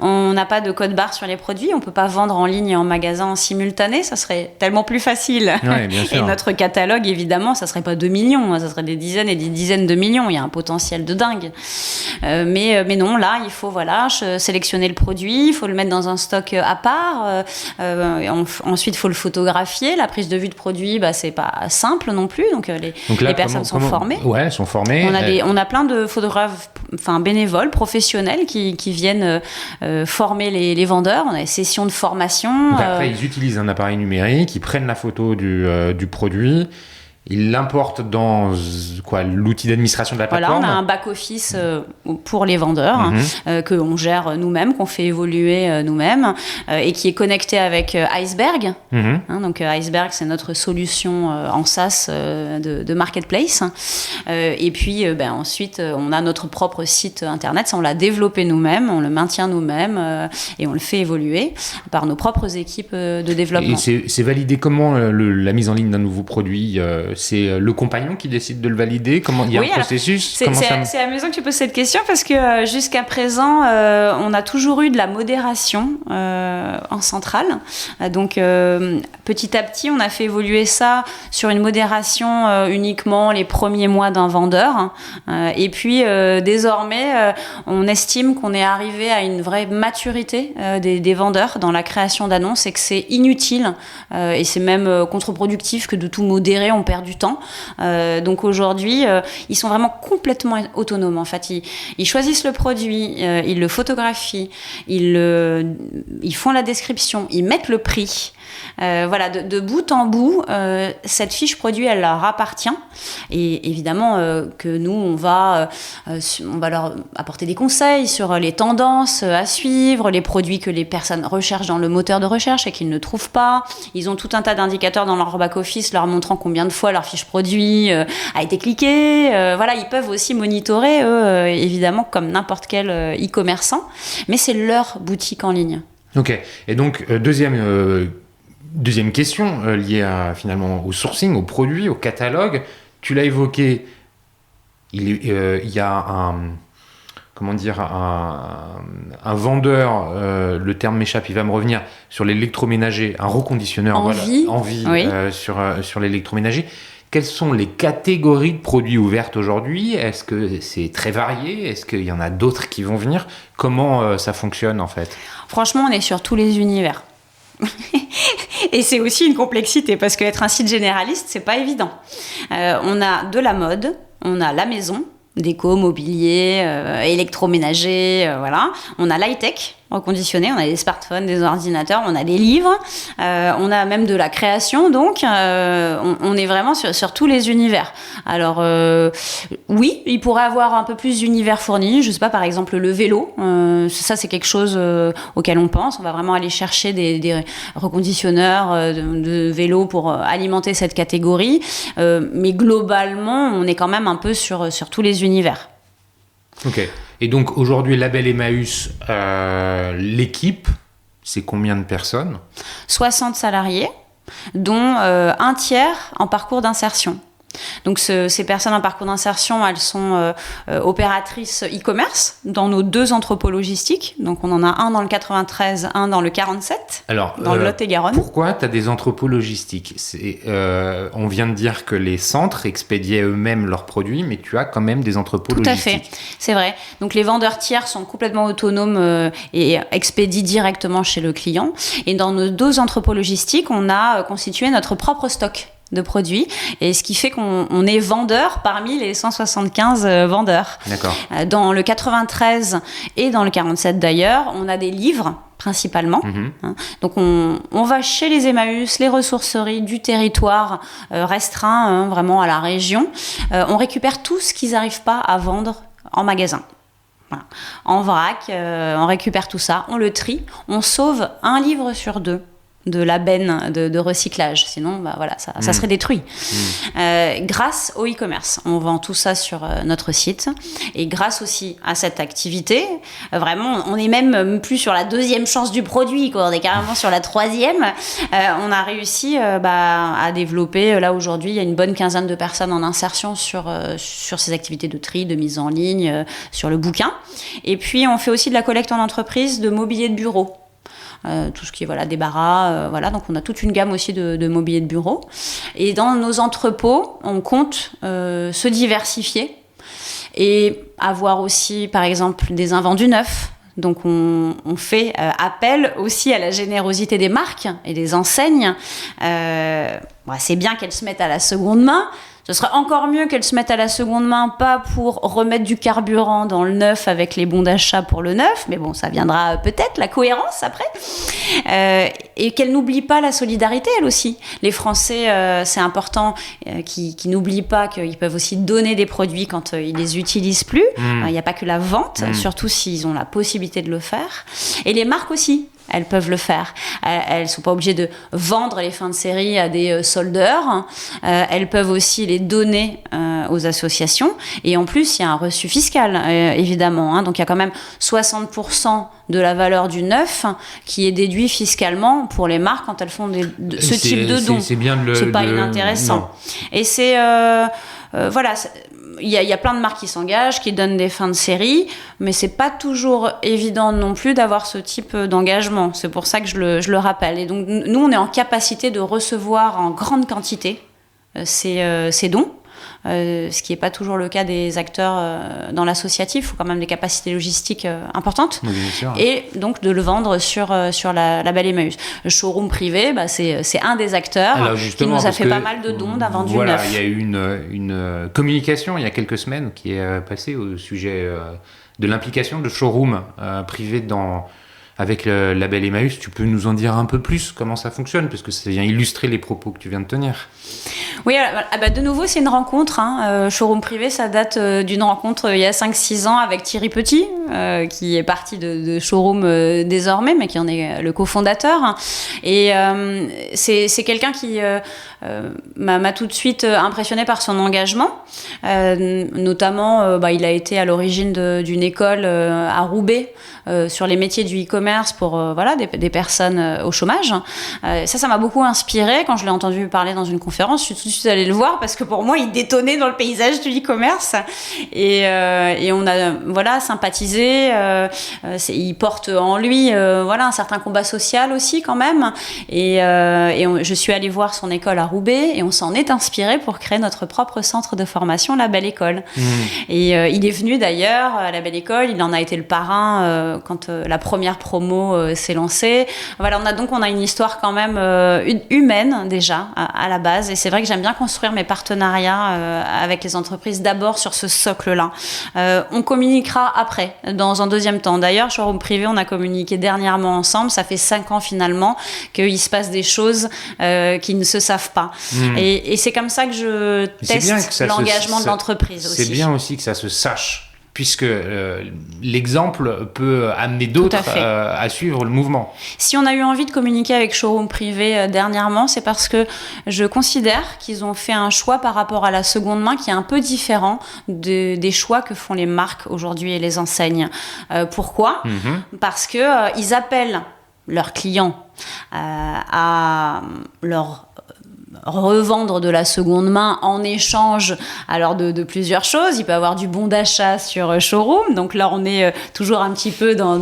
On n'a pas de code barre sur les produits, on peut pas vendre en ligne et en magasin en simultané, ça serait tellement plus facile.
Ouais, bien sûr.
Et notre catalogue, évidemment, ça serait pas 2 millions, ça serait des dizaines et des dizaines de millions. Il y a un potentiel de dingue. Mais non, là, il faut sélectionner le produit, il faut le mettre dans un stock à part. Ensuite, il faut le photographier. La prise de vue de produit, c'est pas simple non plus. Donc les personnes sont formées.
Ouais, elles sont formées.
On a plein de photographes, bénévoles, professionnels qui viennent former les vendeurs. On a des sessions de formation.
Donc après, ils utilisent un appareil numérique, ils prennent la photo du produit. il l'importe dans quoi, l'outil d'administration de la plateforme.
Voilà, on a un back-office pour les vendeurs qu'on gère nous-mêmes, qu'on fait évoluer nous-mêmes et qui est connecté avec Iceberg. Donc Iceberg, c'est notre solution en SaaS de marketplace. Et puis ensuite, on a notre propre site internet. Ça, on l'a développé nous-mêmes, on le maintient nous-mêmes et on le fait évoluer par nos propres équipes de développement.
Et c'est validé comment la mise en ligne d'un nouveau produit c'est le compagnon qui décide de le valider? Comment, il y a un processus?
C'est amusant que tu poses cette question parce que jusqu'à présent, on a toujours eu de la modération en centrale. Donc, petit à petit, on a fait évoluer ça sur une modération uniquement les premiers mois d'un vendeur. Et puis, désormais, on estime qu'on est arrivé à une vraie maturité des vendeurs dans la création d'annonces et que c'est inutile et c'est même contre-productif que de tout modérer, on perd du temps. Donc aujourd'hui, ils sont vraiment complètement autonomes. En fait, ils choisissent le produit, ils le photographient, ils font la description, ils mettent le prix. Voilà, de bout en bout, cette fiche produit, elle leur appartient. Et évidemment que nous, on va leur apporter des conseils sur les tendances à suivre, les produits que les personnes recherchent dans le moteur de recherche et qu'ils ne trouvent pas. Ils ont tout un tas d'indicateurs dans leur back-office leur montrant combien de fois leur fiche produit a été cliquée. Voilà, ils peuvent aussi monitorer, eux, évidemment, comme n'importe quel e-commerçant. Mais c'est leur boutique en ligne.
Ok. Et donc, deuxième question liée finalement au sourcing, au produit, au catalogue. Tu l'as évoqué, il y a un vendeur, le terme m'échappe, il va me revenir, sur l'électroménager, un reconditionneur.
Envie, oui.
Sur l'électroménager. Quelles sont les catégories de produits ouvertes aujourd'hui? Est-ce que c'est très varié? Est-ce qu'il y en a d'autres qui vont venir? Comment ça fonctionne en fait?
Franchement, on est sur tous les univers. Et c'est aussi une complexité parce qu'être un site généraliste, c'est pas évident. On a de la mode, on a la maison, déco, mobilier, électroménager, voilà. On a l'high-tech reconditionné, on a des smartphones, des ordinateurs, on a des livres, on a même de la création, donc on est vraiment sur tous les univers. Alors oui, il pourrait avoir un peu plus d'univers fournis, je sais pas, par exemple le vélo, ça c'est quelque chose auquel on pense, on va vraiment aller chercher des reconditionneurs de vélos pour alimenter cette catégorie, mais globalement on est quand même un peu sur tous les univers.
Ok. Et donc aujourd'hui, Label Emmaüs, l'équipe, c'est combien de personnes?
60 salariés, dont un tiers en parcours d'insertion. Donc ces personnes en parcours d'insertion, elles sont opératrices e-commerce dans nos 2 entrepôts logistiques. Donc on en a un dans le 93, un dans le 47, dans le Lot-et-Garonne.
Pourquoi tu as des entrepôts logistiques? On vient de dire que les centres expédiaient eux-mêmes leurs produits, mais tu as quand même des entrepôts logistiques.
Tout à fait, c'est vrai. Donc les vendeurs tiers sont complètement autonomes et expédient directement chez le client. Et dans nos 2 entrepôts logistiques, on a constitué notre propre stock de produits, et ce qui fait qu'on est vendeur parmi les 175 vendeurs.
D'accord.
Dans le 93 et dans le 47 d'ailleurs, on a des livres principalement. Donc on va chez les Emmaüs, les ressourceries du territoire restreint, vraiment à la région. On récupère tout ce qu'ils n'arrivent pas à vendre en magasin. Voilà. En vrac, on récupère tout ça, on le trie, on sauve un livre sur 2 de la benne de recyclage, sinon voilà, ça serait détruit. Grâce au e-commerce, on vend tout ça sur notre site, et grâce aussi à cette activité, vraiment on est même plus sur la 2e chance du produit, quoi. On est carrément sur la 3e. On a réussi à développer, là aujourd'hui il y a une bonne quinzaine de personnes en insertion sur ces activités de tri, de mise en ligne, sur le bouquin, et puis on fait aussi de la collecte en entreprise de mobilier de bureau. Tout ce qui est débarras, donc on a toute une gamme aussi de mobilier de bureau, et dans nos entrepôts on compte se diversifier et avoir aussi par exemple des invendus neufs. Donc on fait appel aussi à la générosité des marques et des enseignes. C'est bien qu'elles se mettent à la seconde main, Ce serait encore mieux qu'elles se mettent à la seconde main, pas pour remettre du carburant dans le neuf avec les bons d'achat pour le neuf, mais bon, ça viendra peut-être, la cohérence après. Et qu'elles n'oublient pas la solidarité, elles aussi. Les Français, c'est important qu'ils n'oublient pas qu'ils peuvent aussi donner des produits quand ils les utilisent plus. Il n'y a pas que la vente, surtout s'ils ont la possibilité de le faire. Et les marques aussi. Elles peuvent le faire. Elles ne sont pas obligées de vendre les fins de série à des soldeurs. Elles peuvent aussi les donner aux associations. Et en plus, il y a un reçu fiscal, évidemment. Hein. Donc, il y a quand même 60% de la valeur du neuf qui est déduit fiscalement pour les marques quand elles font ce type de dons.
C'est bien de
c'est pas inintéressant.
Non.
Et c'est... voilà... Il y a plein de marques qui s'engagent, qui donnent des fins de série, mais c'est pas toujours évident non plus d'avoir ce type d'engagement. C'est pour ça que je le rappelle. Et donc, nous, on est en capacité de recevoir en grande quantité ces dons. Ce qui n'est pas toujours le cas des acteurs dans l'associatif. Il faut quand même des capacités logistiques importantes.
Oui, bien sûr.
Et donc de le vendre sur Label Emmaüs. Le showroom privé, c'est un des acteurs qui nous a fait pas mal de dons d'un vendu neuf.
Il y a eu une communication il y a quelques semaines qui est passée au sujet de l'implication de showroom privé avec le Label Emmaüs. Tu peux nous en dire un peu plus comment ça fonctionne, parce que ça vient illustrer les propos que tu viens de tenir.
Oui, de nouveau, c'est une rencontre. Showroom privé, ça date d'une rencontre il y a 5-6 ans avec Thierry Petit, qui est parti de Showroom désormais, mais qui en est le cofondateur. Et c'est quelqu'un qui m'a tout de suite impressionné par son engagement. Notamment, il a été à l'origine d'une école à Roubaix sur les métiers du e-commerce pour des personnes au chômage. Ça m'a beaucoup inspiré. Quand je l'ai entendu parler dans une conférence, je suis tout de suite allée le voir parce que pour moi, il détonnait dans le paysage du e-commerce. Et on a sympathisé. Il porte en lui un certain combat social aussi quand même. Je suis allée voir son école à Roubaix et on s'en est inspiré pour créer notre propre centre de formation, La Belle École. Et il est venu d'ailleurs à La Belle École. Il en a été le parrain quand la première promo s'est lancée. Voilà, on a une histoire quand même humaine déjà à la base. Et c'est vrai que j'aime bien construire mes partenariats avec les entreprises d'abord sur ce socle-là. On communiquera après, dans un deuxième temps. D'ailleurs, Showroom privé, on a communiqué dernièrement ensemble. Ça fait 5 ans finalement qu'il se passe des choses qui ne se savent pas. Et c'est comme ça que je teste l'engagement de l'entreprise aussi.
C'est bien aussi que ça se sache, puisque l'exemple peut amener d'autres à suivre le mouvement.
Si on a eu envie de communiquer avec Showroom privé dernièrement, c'est parce que je considère qu'ils ont fait un choix par rapport à la seconde main qui est un peu différent des choix que font les marques aujourd'hui et les enseignes. Pourquoi ? Parce que ils appellent leurs clients à leur revendre de la seconde main en échange alors de plusieurs choses. Il peut y avoir du bon d'achat sur Showroom, donc là on est toujours un petit peu dans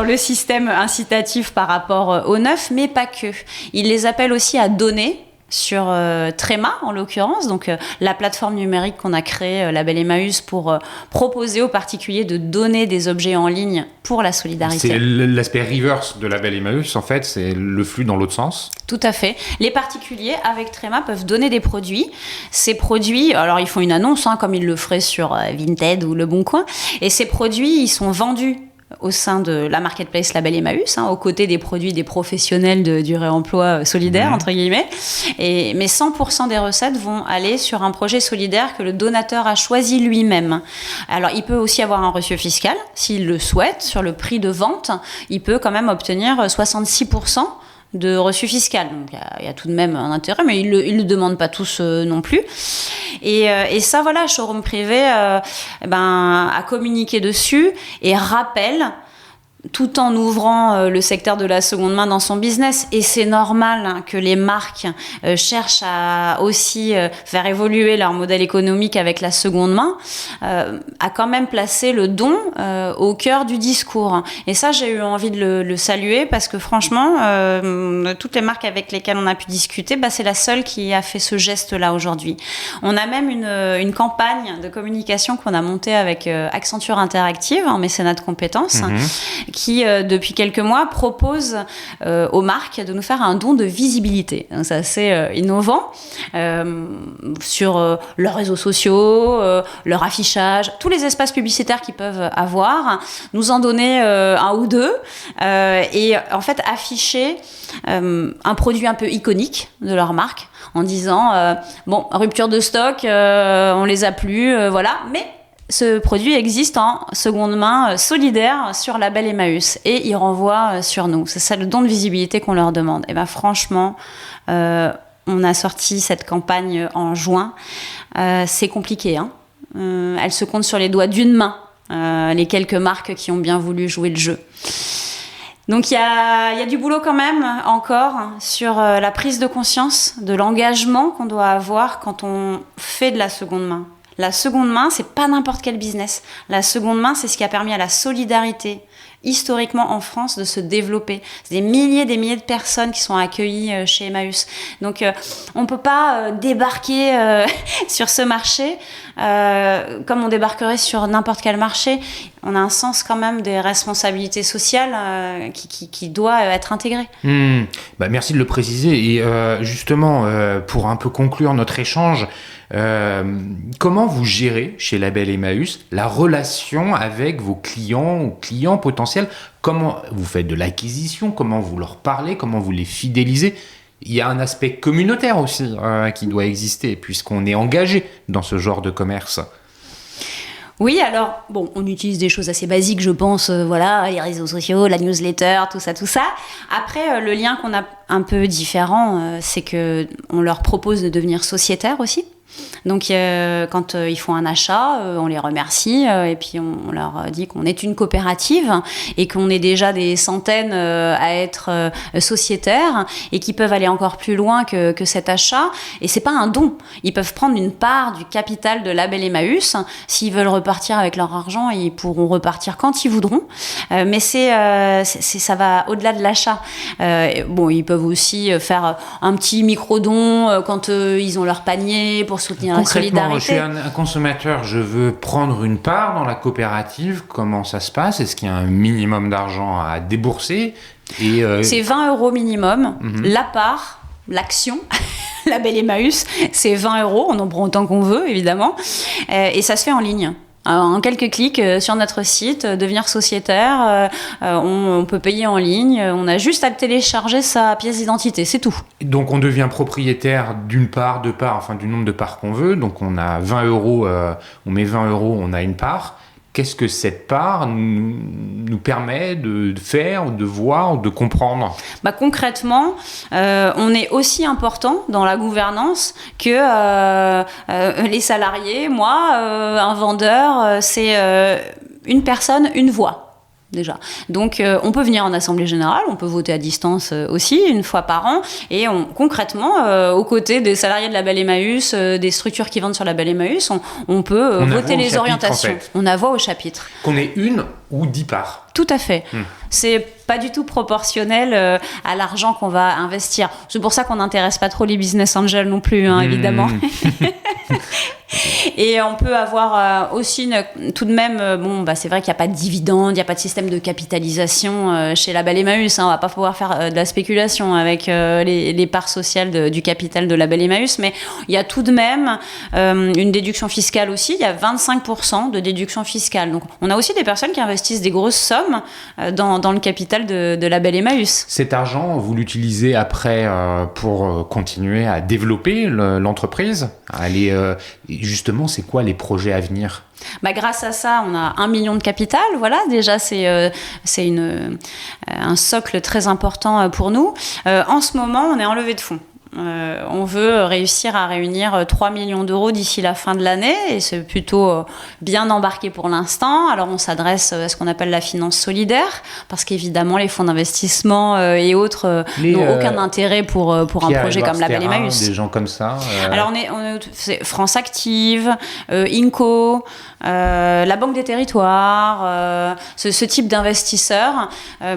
le système incitatif par rapport au neuf, mais pas que. Il les appelle aussi à donner sur Tréma en l'occurrence, donc la plateforme numérique qu'on a créée, Label Emmaüs, pour proposer aux particuliers de donner des objets en ligne pour la solidarité.
C'est l'aspect reverse de Label Emmaüs, en fait, c'est le flux dans l'autre sens.
Tout à fait. Les particuliers, avec Tréma, peuvent donner des produits. Ces produits, alors ils font une annonce, comme ils le feraient sur Vinted ou Le Bon Coin, et ces produits, ils sont vendus au sein de la marketplace Label Emmaüs, aux côtés des produits des professionnels du réemploi solidaire, entre guillemets. Mais 100% des recettes vont aller sur un projet solidaire que le donateur a choisi lui-même. Alors, il peut aussi avoir un reçu fiscal, s'il le souhaite, sur le prix de vente. Il peut quand même obtenir 66% de reçu fiscal. Donc, il y a tout de même un intérêt, mais ils le demandent pas tous non plus. Et ça, voilà, Showroom privé a communiqué dessus et rappelle, tout en ouvrant le secteur de la seconde main dans son business. Et c'est normal que les marques cherchent à aussi faire évoluer leur modèle économique avec la seconde main, à quand même placer le don au cœur du discours. Et ça, j'ai eu envie de le saluer parce que franchement, toutes les marques avec lesquelles on a pu discuter, c'est la seule qui a fait ce geste-là aujourd'hui. On a même une campagne de communication qu'on a montée avec Accenture Interactive en mécénat de compétences, qui, depuis quelques mois, propose aux marques de nous faire un don de visibilité. Donc, c'est assez innovant sur leurs réseaux sociaux, leur affichage, tous les espaces publicitaires qu'ils peuvent avoir, nous en donner un ou deux et en fait afficher un produit un peu iconique de leur marque en disant bon, rupture de stock, on les a plus, voilà, mais ce produit existe en seconde main solidaire sur label Emmaüs et il renvoie sur nous. C'est ça le don de visibilité qu'on leur demande. Et ben franchement, on a sorti cette campagne en juin. C'est compliqué, hein. Elle se compte sur les doigts d'une main, les quelques marques qui ont bien voulu jouer le jeu. Donc il y a du boulot quand même encore sur la prise de conscience de l'engagement qu'on doit avoir quand on fait de la seconde main. La seconde main, c'est pas n'importe quel business. La seconde main, c'est ce qui a permis à la solidarité historiquement en France de se développer. C'est des milliers de personnes qui sont accueillies chez Emmaüs. Donc on peut pas débarquer sur ce marché comme on débarquerait sur n'importe quel marché. On a un sens quand même des responsabilités sociales qui doit être intégré.
Bah merci de le préciser. Et justement, pour un peu conclure notre échange, comment vous gérez chez Label Emmaüs la relation avec vos clients ou clients potentiels? Comment vous faites de l'acquisition? Comment vous leur parlez? Comment vous les fidélisez? Il y a un aspect communautaire aussi qui doit exister puisqu'on est engagé dans ce genre de commerce.
Oui, alors, bon, on utilise des choses assez basiques, je pense, voilà, les réseaux sociaux, la newsletter, tout ça. Après, le lien qu'on a un peu différent, c'est que on leur propose de devenir sociétaires aussi. Donc quand ils font un achat, on les remercie et puis on leur dit qu'on est une coopérative et qu'on est déjà des centaines à être sociétaires et qui peuvent aller encore plus loin que cet achat. Et c'est pas un don. Ils peuvent prendre une part du capital de Label Emmaüs. S'ils veulent repartir avec leur argent, ils pourront repartir quand ils voudront. Mais ça va au-delà de l'achat. Bon, ils peuvent aussi faire un petit micro-don quand ils ont leur panier pour soutenir la solidarité.
Je suis un consommateur, je veux prendre une part dans la coopérative. Comment ça se passe? Est-ce qu'il y a un minimum d'argent à débourser?
C'est 20 € minimum. La part, l'action, Label Emmaüs, c'est 20 €. On en prend autant qu'on veut, évidemment. Et ça se fait en ligne. En quelques clics sur notre site, devenir sociétaire, on peut payer en ligne, on a juste à télécharger sa pièce d'identité, c'est tout.
Donc on devient propriétaire d'une part, deux parts, enfin du nombre de parts qu'on veut, donc on a 20 €, on met 20 €, on a une part. Qu'est-ce que cette part nous permet de faire, de voir, de comprendre?
Concrètement, on est aussi important dans la gouvernance que les salariés. Moi, un vendeur, c'est une personne, une voix. Déjà. Donc, on peut venir en assemblée générale, on peut voter à distance aussi, une fois par an, et concrètement, aux côtés des salariés de Label Emmaüs, des structures qui vendent sur Label Emmaüs, on peut voter les orientations. En fait. On a voix au chapitre.
Qu'on ait une ou 10 parts.
Tout à fait. C'est pas du tout proportionnel à l'argent qu'on va investir. C'est pour ça qu'on n'intéresse pas trop les business angels non plus, hein, évidemment. Et on peut avoir aussi tout de même, c'est vrai qu'il n'y a pas de dividende, il n'y a pas de système de capitalisation chez Label Emmaüs. On va pas pouvoir faire de la spéculation avec les parts sociales du capital de Label Emmaüs, mais il y a tout de même une déduction fiscale aussi. Il y a 25% de déduction fiscale. Donc on a aussi des personnes qui investissent des grosses sommes dans le capital de Label Emmaüs.
Cet argent, vous l'utilisez après pour continuer à développer l'entreprise, à aller justement, c'est quoi les projets à venir?
Grâce à ça, on a 1 million de capital. Voilà, déjà, c'est un socle très important pour nous. En ce moment, on est en levée de fonds. On veut réussir à réunir 3 millions d'euros d'ici la fin de l'année et c'est plutôt bien embarqué pour l'instant. Alors on s'adresse à ce qu'on appelle la finance solidaire parce qu'évidemment les fonds d'investissement et autres n'ont aucun intérêt pour un projet comme Label Emmaüs.
Des gens comme ça.
Alors c'est France Active, Inco, la Banque des Territoires, ce type d'investisseurs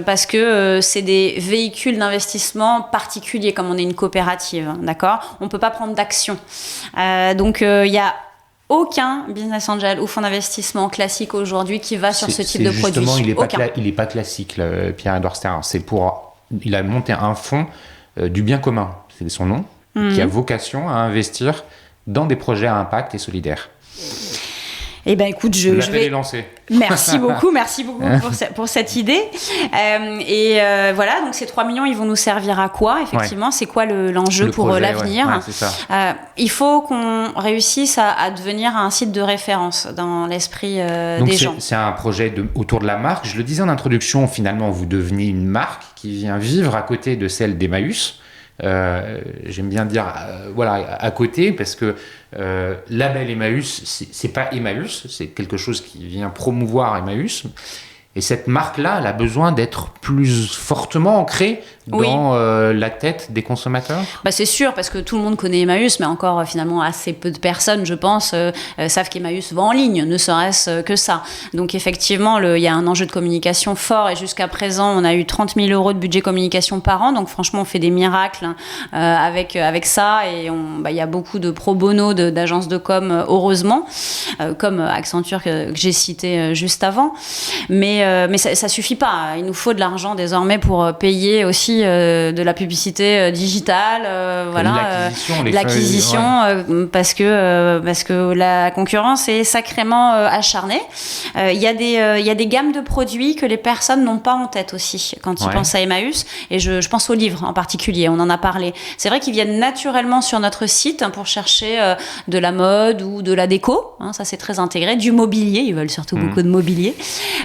parce que c'est des véhicules d'investissement particuliers comme on est une coopérative. D'accord ? On ne peut pas prendre d'action. Donc, il y a aucun business angel ou fonds d'investissement classique aujourd'hui qui va sur ce type de produit.
Justement,
Aucun.
il n'est pas classique, Pierre-Edouard Stern. Il a monté un fonds du bien commun, c'est son nom, qui a vocation à investir dans des projets à impact et solidaires.
Eh ben écoute, je
L'appel
vais...
est lancé.
Merci beaucoup pour cette idée. Voilà, donc ces 3 millions, ils vont nous servir à quoi, effectivement? C'est quoi l'enjeu pour
projet,
l'avenir?
c'est ça.
Il faut qu'on réussisse à devenir un site de référence dans l'esprit des gens.
C'est un projet autour de la marque. Je le disais en introduction, finalement, vous devenez une marque qui vient vivre à côté de celle d'Emmaüs. J'aime bien dire à côté, parce que label Emmaüs, c'est pas Emmaüs, c'est quelque chose qui vient promouvoir Emmaüs, et cette marque-là, elle a besoin d'être plus fortement ancrée dans la tête des consommateurs.
C'est sûr, parce que tout le monde connaît Emmaüs, mais encore finalement assez peu de personnes, je pense, savent qu'Emmaüs va en ligne, ne serait-ce que ça. Donc effectivement, il y a un enjeu de communication fort, et jusqu'à présent, on a eu 30 000 € de budget communication par an, donc franchement, on fait des miracles avec ça, et il y a beaucoup de pro bono d'agences de com, heureusement, comme Accenture que j'ai cité juste avant, mais ça suffit pas. Il nous faut de l'argent désormais pour payer aussi de la publicité digitale, l'acquisition, parce que la concurrence est sacrément acharnée. Il y a des gammes de produits que les personnes n'ont pas en tête aussi quand ils pensent à Emmaüs, et je pense aux livres en particulier, on en a parlé. C'est vrai qu'ils viennent naturellement sur notre site pour chercher de la mode ou de la déco, ça c'est très intégré, du mobilier, ils veulent surtout beaucoup de mobilier,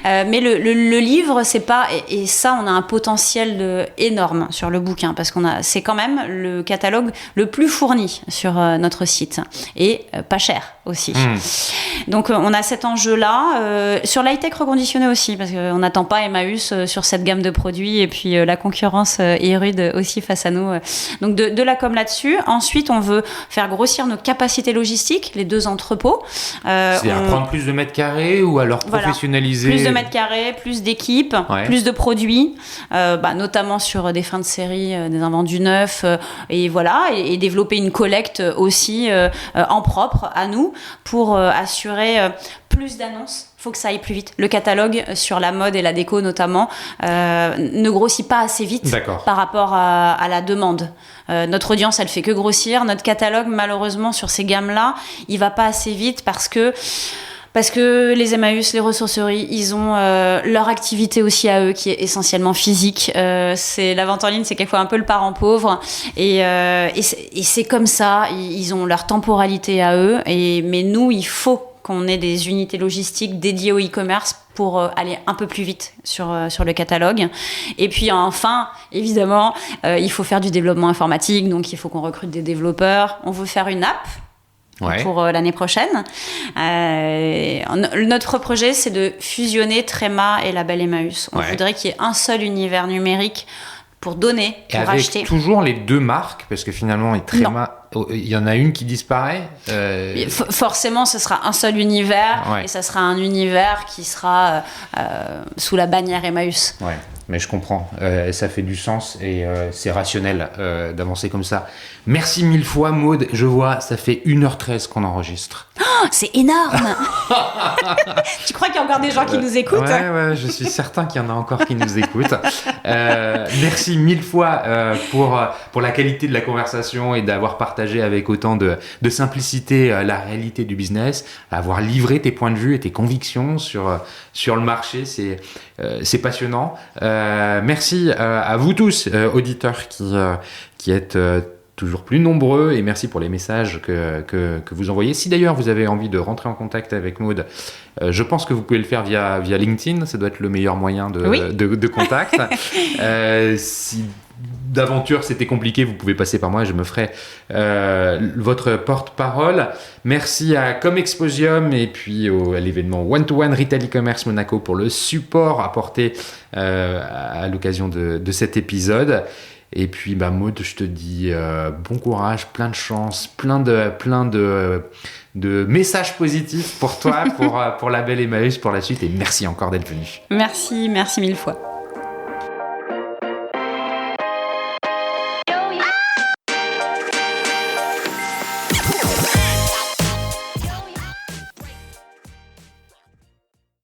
mais le livre, c'est pas, et ça on a un potentiel énorme sur le bouquin, parce c'est quand même le catalogue le plus fourni sur notre site, et pas cher aussi. Donc on a cet enjeu-là, sur l'high-tech reconditionné aussi, parce qu'on n'attend pas Emmaüs sur cette gamme de produits, et puis la concurrence est rude aussi face à nous. Donc de la com là-dessus. Ensuite, on veut faire grossir nos capacités logistiques, les 2 entrepôts.
C'est-à-dire prendre plus de mètres carrés, ou alors professionnaliser...
Plus de mètres carrés, plus d'équipes, plus de produits, notamment sur des fins de série, des invendus neufs, et développer une collecte aussi en propre à nous, pour assurer plus d'annonces. Il faut que ça aille plus vite. Le catalogue sur la mode et la déco notamment ne grossit pas assez vite par rapport à la demande. Notre audience, elle fait que grossir. Notre catalogue, malheureusement, sur ces gammes-là, il va pas assez vite, parce que les Emmaüs, les ressourceries, ils ont leur activité aussi à eux, qui est essentiellement physique. C'est la vente en ligne, c'est quelquefois un peu le parent pauvre, et c'est comme ça. Ils ont leur temporalité à eux, mais nous, il faut qu'on ait des unités logistiques dédiées au e-commerce pour aller un peu plus vite sur le catalogue. Et puis enfin, évidemment, il faut faire du développement informatique, donc il faut qu'on recrute des développeurs. On veut faire une app pour l'année prochaine. Notre projet, c'est de fusionner Tréma et Label Emmaüs. On voudrait qu'il y ait un seul univers numérique pour donner, pour acheter.
Avec toujours les 2 marques, parce que finalement, Tréma, il y en a une qui disparaît.
Forcément, ce sera un seul univers, et ça sera un univers qui sera sous la bannière Emmaüs.
Ouais, mais je comprends. Ça fait du sens, et c'est rationnel d'avancer comme ça. Merci 1000 fois, Maud. Je vois, ça fait 1h13 qu'on enregistre.
Oh, c'est énorme. Tu crois qu'il y a encore des gens qui nous écoutent?
Ouais, je suis certain qu'il y en a encore qui nous écoutent. Merci 1000 fois pour la qualité de la conversation, et d'avoir partagé avec autant de simplicité la réalité du business, avoir livré tes points de vue et tes convictions sur le marché. C'est passionnant. Merci à vous tous, auditeurs qui êtes toujours plus nombreux, et merci pour les messages que vous envoyez. Si d'ailleurs vous avez envie de rentrer en contact avec Maud, je pense que vous pouvez le faire via LinkedIn, ça doit être le meilleur moyen de contact. Si d'aventure c'était compliqué, vous pouvez passer par moi, je me ferai votre porte-parole. Merci à Comexposium, et puis à l'événement One to One Retail E-Commerce Monaco pour le support apporté à l'occasion de cet épisode. Et puis Maud, je te dis bon courage, plein de chance, plein de messages positifs pour toi, pour Label Emmaüs pour la suite, et merci encore d'être venu.
Merci 1000 fois.